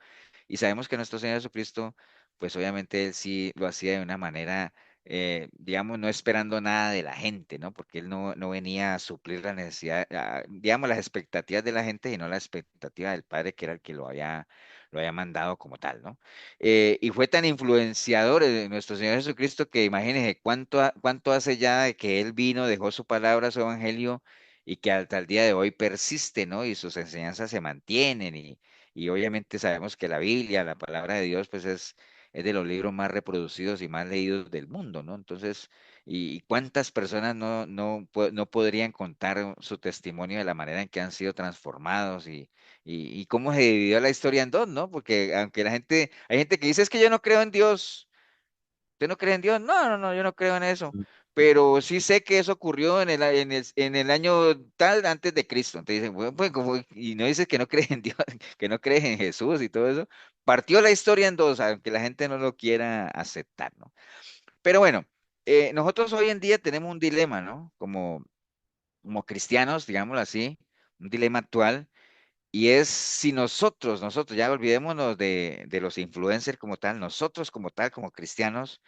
y sabemos que nuestro Señor Jesucristo, pues obviamente Él sí lo hacía de una manera, digamos, no esperando nada de la gente, ¿no? Porque Él no venía a suplir la necesidad, digamos, las expectativas de la gente, sino la expectativa del Padre, que era el que lo había mandado como tal, ¿no? Y fue tan influenciador nuestro Señor Jesucristo que imagínense cuánto hace ya de que Él vino, dejó su palabra, su evangelio, y que hasta el día de hoy persiste, ¿no? Y sus enseñanzas se mantienen y obviamente sabemos que la Biblia, la palabra de Dios, pues es de los libros más reproducidos y más leídos del mundo, ¿no? Entonces, y cuántas personas no podrían contar su testimonio de la manera en que han sido transformados y cómo se dividió la historia en dos, ¿no? Porque aunque hay gente que dice, es que yo no creo en Dios. ¿Usted no cree en Dios? No, no, no, yo no creo en eso. Pero sí sé que eso ocurrió en el año tal antes de Cristo. Entonces dicen, bueno, pues, y no dices que no crees en Dios, que no crees en Jesús y todo eso. Partió la historia en dos, aunque la gente no lo quiera aceptar, ¿no? Pero bueno, nosotros hoy en día tenemos un dilema, ¿no? Como cristianos, digámoslo así, un dilema actual. Y es si nosotros, ya olvidémonos de los influencers como tal, nosotros como tal, como cristianos,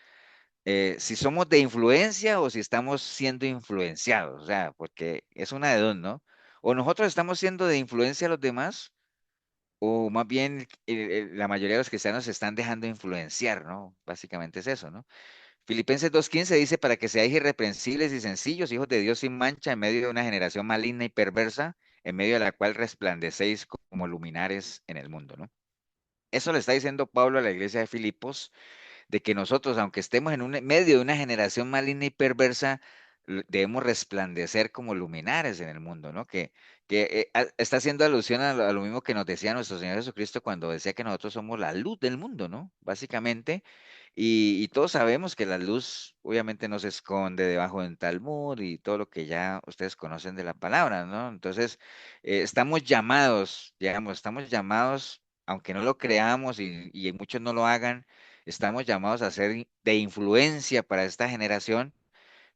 si somos de influencia o si estamos siendo influenciados, o sea, porque es una de dos, ¿no? O nosotros estamos siendo de influencia a los demás, o más bien la mayoría de los cristianos se están dejando influenciar, ¿no? Básicamente es eso, ¿no? Filipenses 2:15 dice, para que seáis irreprensibles y sencillos, hijos de Dios sin mancha, en medio de una generación maligna y perversa, en medio de la cual resplandecéis como luminares en el mundo, ¿no? Eso le está diciendo Pablo a la iglesia de Filipos, de que nosotros, aunque estemos en medio de una generación maligna y perversa, debemos resplandecer como luminares en el mundo, ¿no? Que está haciendo alusión a lo mismo que nos decía nuestro Señor Jesucristo cuando decía que nosotros somos la luz del mundo, ¿no? Básicamente, y todos sabemos que la luz obviamente no se esconde debajo de un talmud y todo lo que ya ustedes conocen de la palabra, ¿no? Entonces, estamos llamados, digamos, estamos llamados, aunque no lo creamos y muchos no lo hagan, estamos llamados a ser de influencia para esta generación,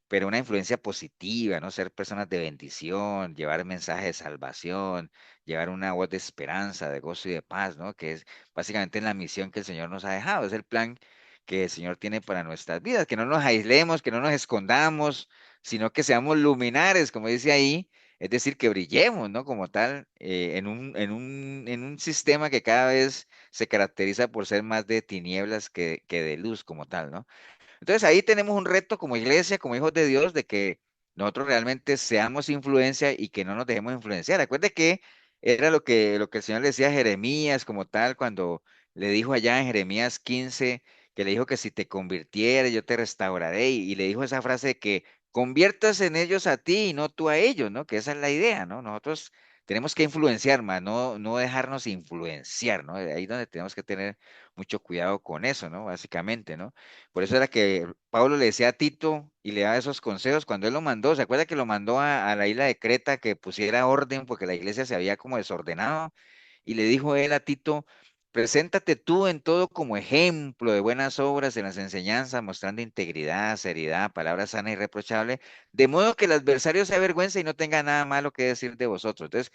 pero una influencia positiva, ¿no? Ser personas de bendición, llevar mensaje de salvación, llevar una voz de esperanza, de gozo y de paz, ¿no? Que es básicamente la misión que el Señor nos ha dejado, es el plan que el Señor tiene para nuestras vidas, que no nos aislemos, que no nos escondamos, sino que seamos luminares, como dice ahí, es decir, que brillemos, ¿no? Como tal, en un sistema que cada vez se caracteriza por ser más de tinieblas que de luz como tal, ¿no? Entonces ahí tenemos un reto como iglesia, como hijos de Dios, de que nosotros realmente seamos influencia y que no nos dejemos influenciar. Acuerde que era lo que el Señor le decía a Jeremías como tal, cuando le dijo allá en Jeremías 15, que le dijo que si te convirtieras, yo te restauraré, y le dijo esa frase de que conviertas en ellos a ti y no tú a ellos, ¿no? Que esa es la idea, ¿no? Nosotros tenemos que influenciar más, no dejarnos influenciar, ¿no? Ahí es donde tenemos que tener mucho cuidado con eso, ¿no? Básicamente, ¿no? Por eso era que Pablo le decía a Tito y le daba esos consejos cuando él lo mandó. ¿Se acuerda que lo mandó a la isla de Creta que pusiera orden porque la iglesia se había como desordenado? Y le dijo él a Tito, preséntate tú en todo como ejemplo de buenas obras en las enseñanzas, mostrando integridad, seriedad, palabra sana y irreprochable, de modo que el adversario se avergüence y no tenga nada malo que decir de vosotros. Entonces,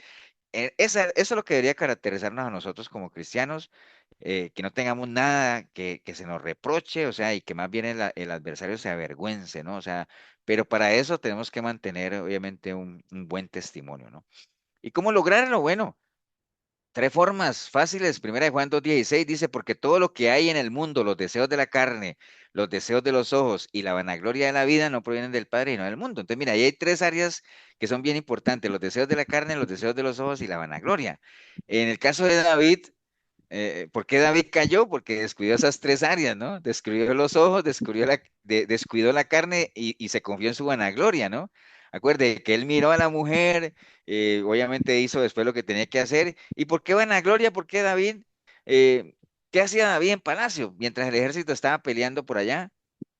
eso es lo que debería caracterizarnos a nosotros como cristianos, que no tengamos nada que se nos reproche, o sea, y que más bien el adversario se avergüence, ¿no? O sea, pero para eso tenemos que mantener, obviamente, un buen testimonio, ¿no? ¿Y cómo lograrlo? Bueno, tres formas fáciles. Primera de Juan 2:16 dice, porque todo lo que hay en el mundo, los deseos de la carne, los deseos de los ojos y la vanagloria de la vida no provienen del Padre y no del mundo. Entonces, mira, ahí hay tres áreas que son bien importantes, los deseos de la carne, los deseos de los ojos y la vanagloria. En el caso de David, ¿por qué David cayó? Porque descuidó esas tres áreas, ¿no? Descuidó los ojos, descuidó la carne y se confió en su vanagloria, ¿no? Acuerde que él miró a la mujer, obviamente hizo después lo que tenía que hacer. ¿Y por qué vanagloria? ¿Por qué David? Eh, ¿Qué hacía David en palacio mientras el ejército estaba peleando por allá?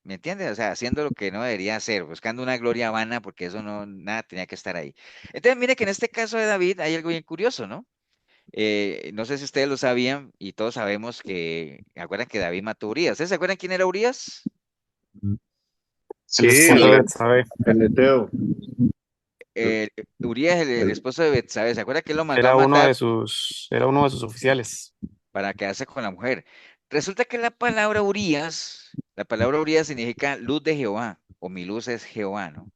¿Me entiendes? O sea, haciendo lo que no debería hacer, buscando una gloria vana, porque eso no, nada tenía que estar ahí. Entonces, mire que en este caso de David hay algo bien curioso, ¿no? No sé si ustedes lo sabían y todos sabemos que, ¿se acuerdan que David mató a Urías? ¿Ustedes se acuerdan quién era Urías? El Sí, esposo de Betsabé. el Eteo. Eh, Urías, el esposo de Betsabé, ¿se acuerdan que él lo mandó a matar Era uno de sus oficiales. para quedarse con la mujer? Resulta que la palabra Urías significa luz de Jehová, o mi luz es Jehová, ¿no?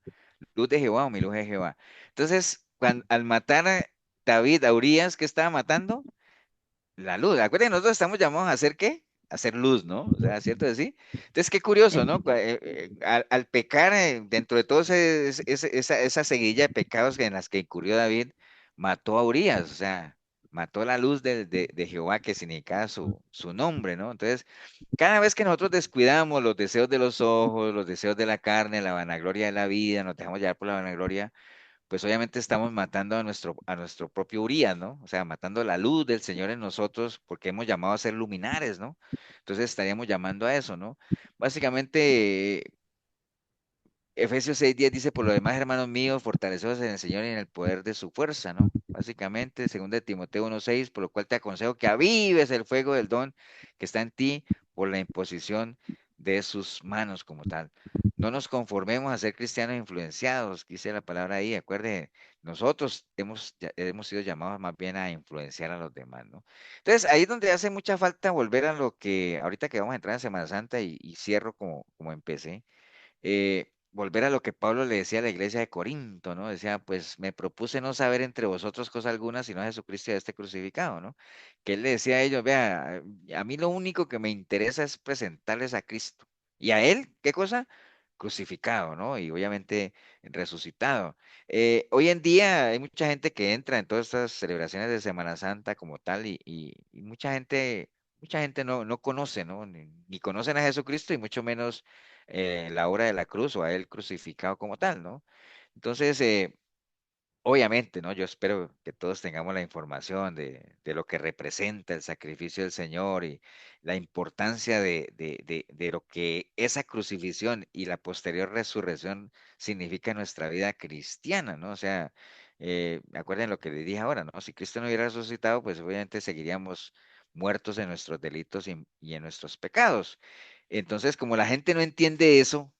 Luz de Jehová o mi luz es Jehová. Entonces, al matar a David a Urías, ¿qué estaba matando? La luz. Acuérdense, nosotros estamos llamados a hacer qué? A hacer luz, ¿no? O sea, ¿cierto de sí? Entonces, qué curioso, ¿no? Al pecar, dentro de todo esa seguilla de pecados en las que incurrió David, mató a Urías, o sea, mató la luz de Jehová que significaba su nombre, ¿no? Entonces, cada vez que nosotros descuidamos los deseos de los ojos, los deseos de la carne, la vanagloria de la vida, nos dejamos llevar por la vanagloria, pues obviamente estamos matando a nuestro propio Urías, ¿no? O sea, matando la luz del Señor en nosotros porque hemos llamado a ser luminares, ¿no? Entonces estaríamos llamando a eso, ¿no? Básicamente, Efesios 6:10 dice, por lo demás, hermanos míos, fortaleceos en el Señor y en el poder de su fuerza, ¿no? Básicamente, según de Timoteo 1:6, por lo cual te aconsejo que avives el fuego del don que está en ti por la imposición de sus manos como tal. No nos conformemos a ser cristianos influenciados, dice la palabra ahí, acuerde, nosotros hemos sido llamados más bien a influenciar a los demás, ¿no? Entonces, ahí es donde hace mucha falta volver a lo que, ahorita que vamos a entrar en Semana Santa y cierro como empecé, volver a lo que Pablo le decía a la iglesia de Corinto, ¿no? Decía, pues me propuse no saber entre vosotros cosa alguna, sino a Jesucristo y a este crucificado, ¿no? Que él le decía a ellos, vea, a mí lo único que me interesa es presentarles a Cristo. ¿Y a él qué cosa? Crucificado, ¿no? Y obviamente resucitado. Hoy en día hay mucha gente que entra en todas estas celebraciones de Semana Santa como tal y mucha gente no conoce, ¿no? Ni conocen a Jesucristo y mucho menos la obra de la cruz o a él crucificado como tal, ¿no? Entonces, obviamente, ¿no? Yo espero que todos tengamos la información de lo que representa el sacrificio del Señor y la importancia de lo que esa crucifixión y la posterior resurrección significa en nuestra vida cristiana, ¿no? O sea, acuerden lo que les dije ahora, ¿no? Si Cristo no hubiera resucitado, pues obviamente seguiríamos muertos en nuestros delitos y en nuestros pecados. Entonces, como la gente no entiende eso,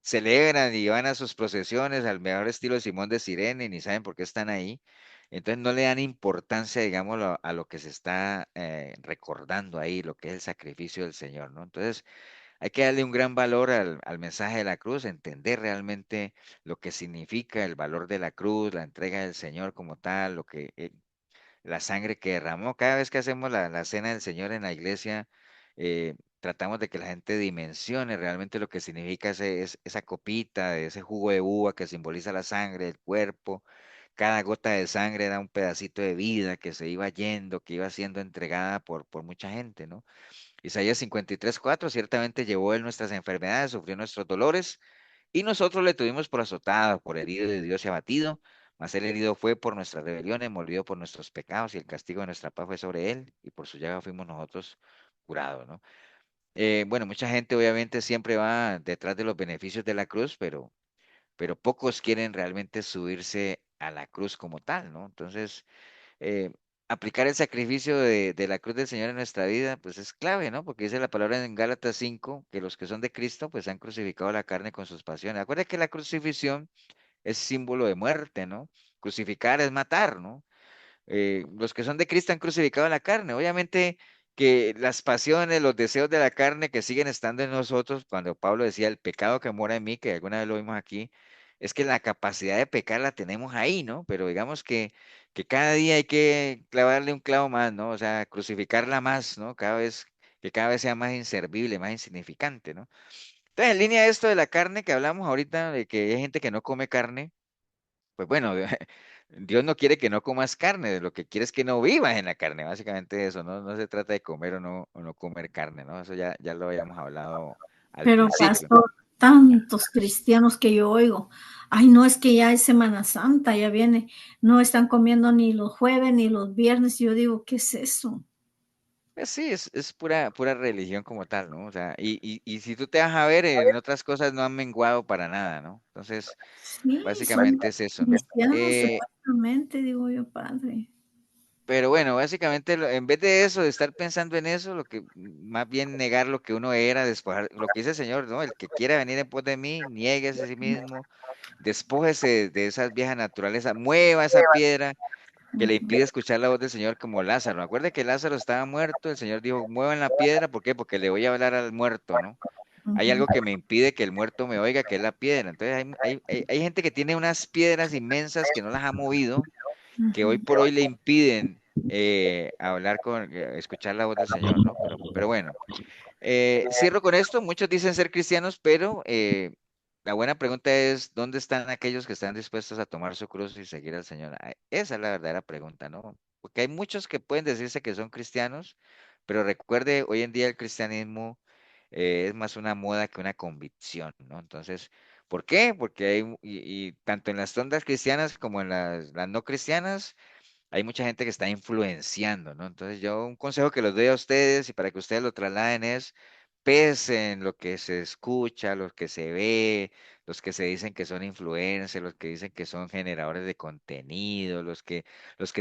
celebran y van a sus procesiones al mejor estilo de Simón de Sirene y ni saben por qué están ahí. Entonces no le dan importancia, digamos, a lo que se está recordando ahí, lo que es el sacrificio del Señor, ¿no? Entonces hay que darle un gran valor al mensaje de la cruz, entender realmente lo que significa el valor de la cruz, la entrega del Señor como tal, lo que la sangre que derramó. Cada vez que hacemos la cena del Señor en la iglesia, tratamos de que la gente dimensione realmente lo que significa esa copita, ese jugo de uva que simboliza la sangre, el cuerpo. Cada gota de sangre era un pedacito de vida que se iba yendo, que iba siendo entregada por mucha gente, ¿no? Isaías 53:4, ciertamente llevó él nuestras enfermedades, sufrió nuestros dolores, y nosotros le tuvimos por azotado, por herido de Dios y abatido, mas él herido fue por nuestras rebeliones, molido por nuestros pecados, y el castigo de nuestra paz fue sobre él, y por su llaga fuimos nosotros curados, ¿no? Bueno, mucha gente obviamente siempre va detrás de los beneficios de la cruz, pero pocos quieren realmente subirse a la cruz como tal, ¿no? Entonces, eh, aplicar el sacrificio de la cruz del Señor en nuestra vida, pues es clave, ¿no? Porque dice la palabra en Gálatas 5 que los que son de Cristo, pues han crucificado la carne con sus pasiones. Acuérdate que la crucifixión es símbolo de muerte, ¿no? Crucificar es matar, ¿no? Los que son de Cristo han crucificado la carne. Obviamente que las pasiones, los deseos de la carne que siguen estando en nosotros, cuando Pablo decía el pecado que mora en mí, que alguna vez lo vimos aquí, es que la capacidad de pecar la tenemos ahí, ¿no? Pero digamos que cada día hay que clavarle un clavo más, ¿no? O sea, crucificarla más, ¿no? Que cada vez sea más inservible, más insignificante, ¿no? Entonces, en línea de esto de la carne que hablamos ahorita, de que hay gente que no come carne, pues bueno, Dios no quiere que no comas carne, lo que quiere es que no vivas en la carne, básicamente eso, ¿no? No se trata de comer o no comer carne, ¿no? Eso ya lo habíamos hablado al Pero principio. pastor, tantos cristianos que yo oigo, ay, no es que ya es Semana Santa, ya viene, no están comiendo ni los jueves ni los viernes, y yo digo, ¿qué es eso? Pues sí, es pura religión como tal, ¿no? O sea, y si tú te vas a ver, en otras cosas no han menguado para nada, ¿no? Entonces, Sí, son básicamente es eso, ¿no? cristianos supuestamente, digo yo, padre. Pero bueno, básicamente en vez de eso, de estar pensando en eso, lo que más bien negar lo que uno era, despojar, lo que dice el Señor, ¿no? El que quiera venir en pos de mí, niéguese a sí mismo, despójese de esas viejas naturalezas, mueva esa piedra que le impide escuchar la voz del Señor como Lázaro. Acuerde que Lázaro estaba muerto, el Señor dijo, muevan la piedra, ¿por qué? Porque le voy a hablar al muerto, ¿no? Hay algo que me impide que el muerto me oiga, que es la piedra. Entonces hay gente que tiene unas piedras inmensas que no las ha movido, que hoy por hoy le impiden escuchar la voz del Señor, ¿no? Pero bueno. Cierro con esto. Muchos dicen ser cristianos, pero la buena pregunta es, ¿dónde están aquellos que están dispuestos a tomar su cruz y seguir al Señor? Esa es la verdadera pregunta, ¿no? Porque hay muchos que pueden decirse que son cristianos, pero recuerde, hoy en día el cristianismo es más una moda que una convicción, ¿no? Entonces, ¿por qué? Porque y tanto en las ondas cristianas como en las no cristianas, hay mucha gente que está influenciando, ¿no? Entonces yo un consejo que les doy a ustedes y para que ustedes lo trasladen es pesen lo que se escucha, lo que se ve, los que se dicen que son influencers, los que dicen que son generadores de contenido, los que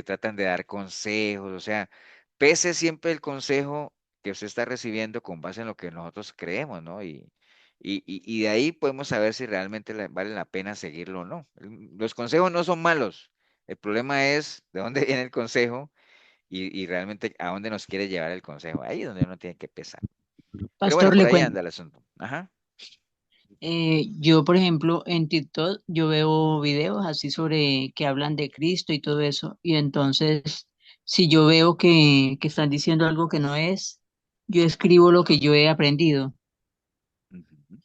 tratan de dar consejos, o sea, pese siempre el consejo que usted está recibiendo con base en lo que nosotros creemos, ¿no? Y de ahí podemos saber si realmente vale la pena seguirlo o no. Los consejos no son malos. El problema es de dónde viene el consejo y realmente a dónde nos quiere llevar el consejo. Ahí es donde uno tiene que pensar. Pero bueno, Pastor, por le ahí cuento. anda el asunto. Ajá. Yo, por ejemplo, en TikTok, yo veo videos así sobre que hablan de Cristo y todo eso. Y entonces, si yo veo que están diciendo algo que no es, yo escribo lo que yo he aprendido. Ujú.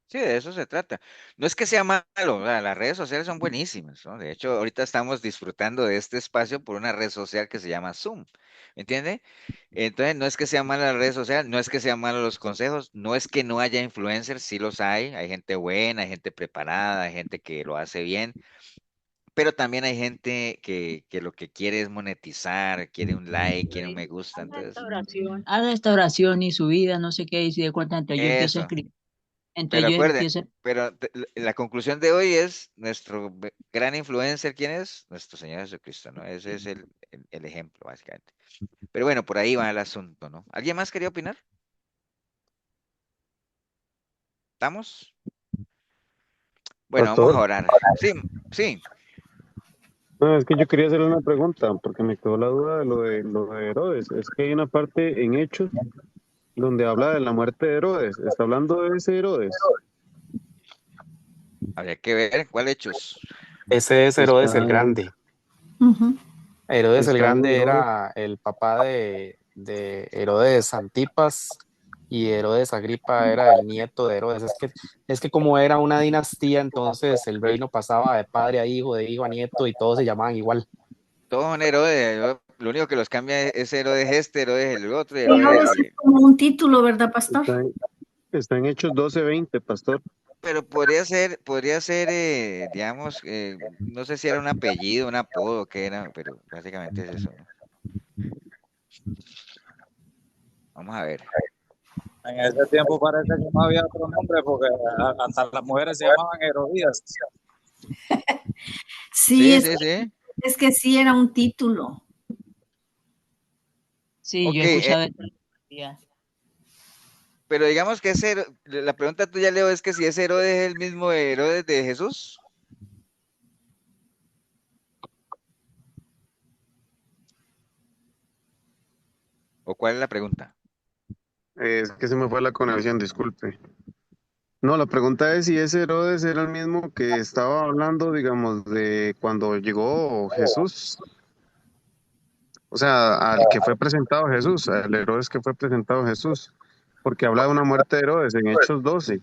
Sí, de eso se trata. No es que sea malo, o sea, las redes sociales son buenísimas, ¿no? De hecho, ahorita estamos disfrutando de este espacio por una red social que se llama Zoom, ¿me entiende? Entonces, no es que sea mala la red social, no es que sean malos los consejos, no es que no haya influencers, sí los hay gente buena, hay gente preparada, hay gente que lo hace bien, pero también hay gente que lo que quiere es monetizar, quiere un like, quiere un me gusta, entonces, Haga esta oración y su vida, no sé qué, y si de cuenta, entonces yo empiezo a eso. escribir. Entonces Pero yo acuerde, empiezo, la conclusión de hoy es nuestro gran influencer, ¿quién es? Nuestro Señor Jesucristo, ¿no? Ese es el ejemplo, básicamente. Pero bueno, por ahí va el asunto, ¿no? ¿Alguien más quería opinar? ¿Estamos? Bueno, vamos a Pastor, orar. Sí, sí. no, es que yo quería hacerle una pregunta porque me quedó la duda de lo de Herodes. Es que hay una parte en Hechos donde habla de la muerte de Herodes. ¿Está hablando de ese Herodes? Habría que ver cuál hechos. Ese es Está, Herodes el Grande. Ujú. Herodes el está en Grande Herodes. era el papá de Herodes Antipas y Herodes Agripa era el nieto de Herodes. Es que como era una dinastía, entonces el reino pasaba de padre a hijo, de hijo a nieto y todos se llamaban igual. Todos son Herodes. Lo único que los cambia es Herodes este, Herodes el otro y Herodes. Herodes es como un título, ¿verdad, pastor? Está en Hechos 12:20, pastor. Pero podría ser, digamos, no sé si era un apellido, un apodo, qué era, pero básicamente es eso, ¿no? Vamos a ver. En ese tiempo parece que no había otro nombre porque hasta las mujeres se llamaban Herodías. Sí, Sí, sí, sí. es que sí era un título. Sí, Ok, yo he escuchado esta historia. pero digamos que la pregunta tuya, Leo, es que si ese Herodes es el mismo Herodes de Jesús, ¿o cuál es la pregunta? Es que se me fue la conexión, disculpe. No, la pregunta es si ese Herodes era el mismo que estaba hablando, digamos, de cuando llegó Jesús. O sea, al que fue presentado Jesús, al Herodes que fue presentado Jesús. Porque habla de una muerte de Herodes en Hechos 12,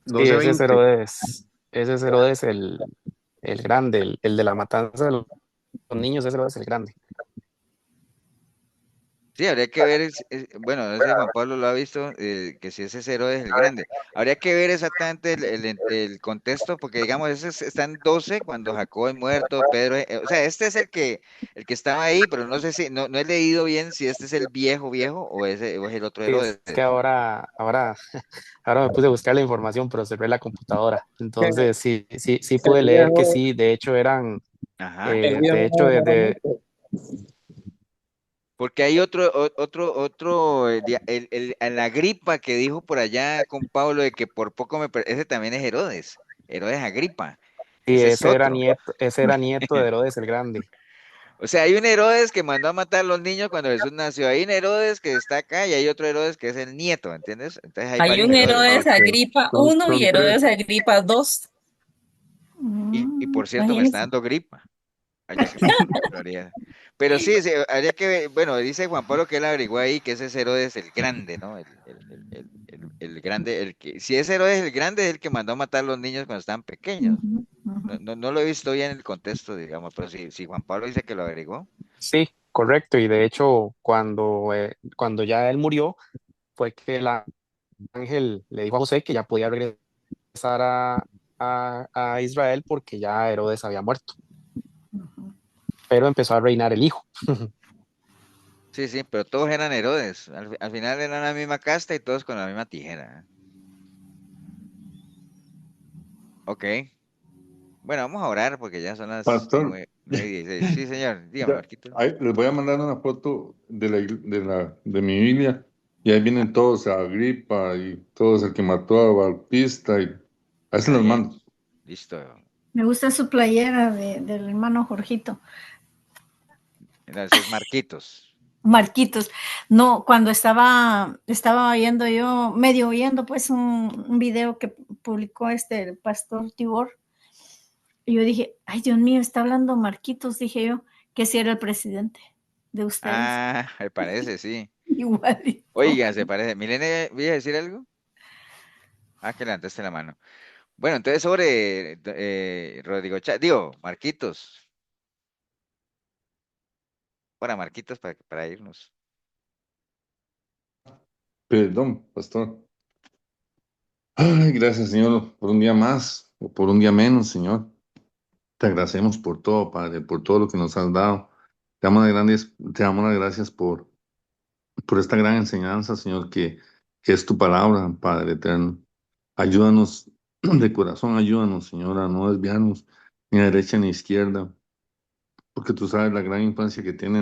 Sí, 12:20. ese es Herodes el Grande, el de la matanza de los niños, ese Herodes el Grande. Sí, habría que ver, bueno, no sé si Juan Pablo lo ha visto, que si ese cero es el grande. Habría que ver exactamente el contexto, porque digamos, está en 12 cuando Jacob es muerto, Pedro, o sea, este es el que estaba ahí, pero no sé si, no he leído bien si este es el viejo viejo o es el otro Sí, Herodes. es que ahora me puse a buscar la información, pero cerré la computadora. Entonces, sí El pude leer que viejo, sí, de hecho eran, Ajá. el viejo de hecho, no es desde, Jerónimo. Porque hay otro, el Agripa que dijo por allá con Pablo de que por poco ese también es Herodes, Herodes Agripa, sí, ese es otro. ese era nieto de Herodes el Grande. O sea, hay un Herodes que mandó a matar a los niños cuando Jesús nació. Hay un Herodes que está acá y hay otro Herodes que es el nieto, ¿entiendes? Entonces hay Hay varios un Herodes. Herodes Ok, Agripa son, 1 y son tres. Herodes Agripa 2. Y por cierto, me está Imagínense. dando gripa. Ay, qué barbaridad. Pero sí, sí, habría que ver, bueno, dice Juan Pablo que él averiguó ahí que ese es Herodes el grande, ¿no? El grande, si ese Herodes el grande es el que mandó a matar a los niños cuando estaban pequeños. Ujú, No, ujú. no lo he visto bien en el contexto, digamos, pero si Juan Pablo dice que lo averiguó. Sí, correcto. Y de hecho, cuando ya él murió, fue que el ángel le dijo a José que ya podía regresar a Israel porque ya Herodes había muerto, pero empezó a reinar el hijo. Sí, sí, pero todos eran Herodes. Al final eran la misma casta y todos con la misma tijera. Ok. Bueno, vamos a orar porque ya son las Pastor, 9:16. Sí, señor. Dígame, ya, Marquito. ahí les voy a mandar una foto de mi Biblia y ahí vienen todos, a Agripa y todos, el que mató a Bautista y ahí se Ah, los bien. mando. Listo. Me gusta su playera del hermano Jorgito. Entonces es Marquitos. Marquitos. No, cuando estaba oyendo yo, medio oyendo pues un video que publicó el pastor Tibor, y yo dije, ay Dios mío, está hablando Marquitos, dije yo, que si era el presidente de ustedes. Ah, me parece, sí. Igualito. Oiga, se parece. Milene, ¿voy a decir algo? Ah, que levantaste la mano. Bueno, entonces sobre Rodrigo digo, Marquitos. Para Marquitos, para irnos. Perdón, pastor. Ay, gracias, Señor, por un día más o por un día menos, Señor. Te agradecemos por todo, Padre, por todo lo que nos has dado. Te damos las gracias por esta gran enseñanza, Señor, que es tu palabra, Padre eterno. Ayúdanos de corazón, ayúdanos, Señor, a no desviarnos ni a derecha ni a izquierda, porque tú sabes la gran influencia que tiene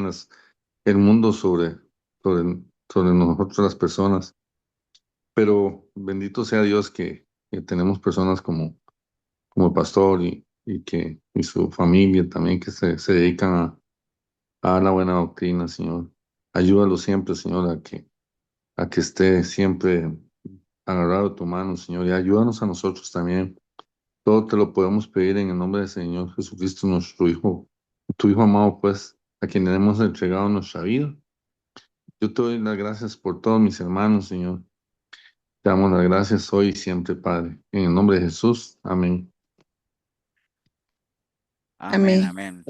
el mundo sobre nosotros las personas. Pero bendito sea Dios que tenemos personas como el pastor y su familia también que se dedican a dar la buena doctrina, Señor. Ayúdalo siempre, Señor, a que esté siempre agarrado de tu mano, Señor, y ayúdanos a nosotros también. Todo te lo podemos pedir en el nombre del Señor Jesucristo, nuestro Hijo, tu Hijo amado, pues, a quien le hemos entregado nuestra vida. Yo te doy las gracias por todos mis hermanos, Señor. Te damos las gracias hoy y siempre, Padre. En el nombre de Jesús. Amén. Amén, amén.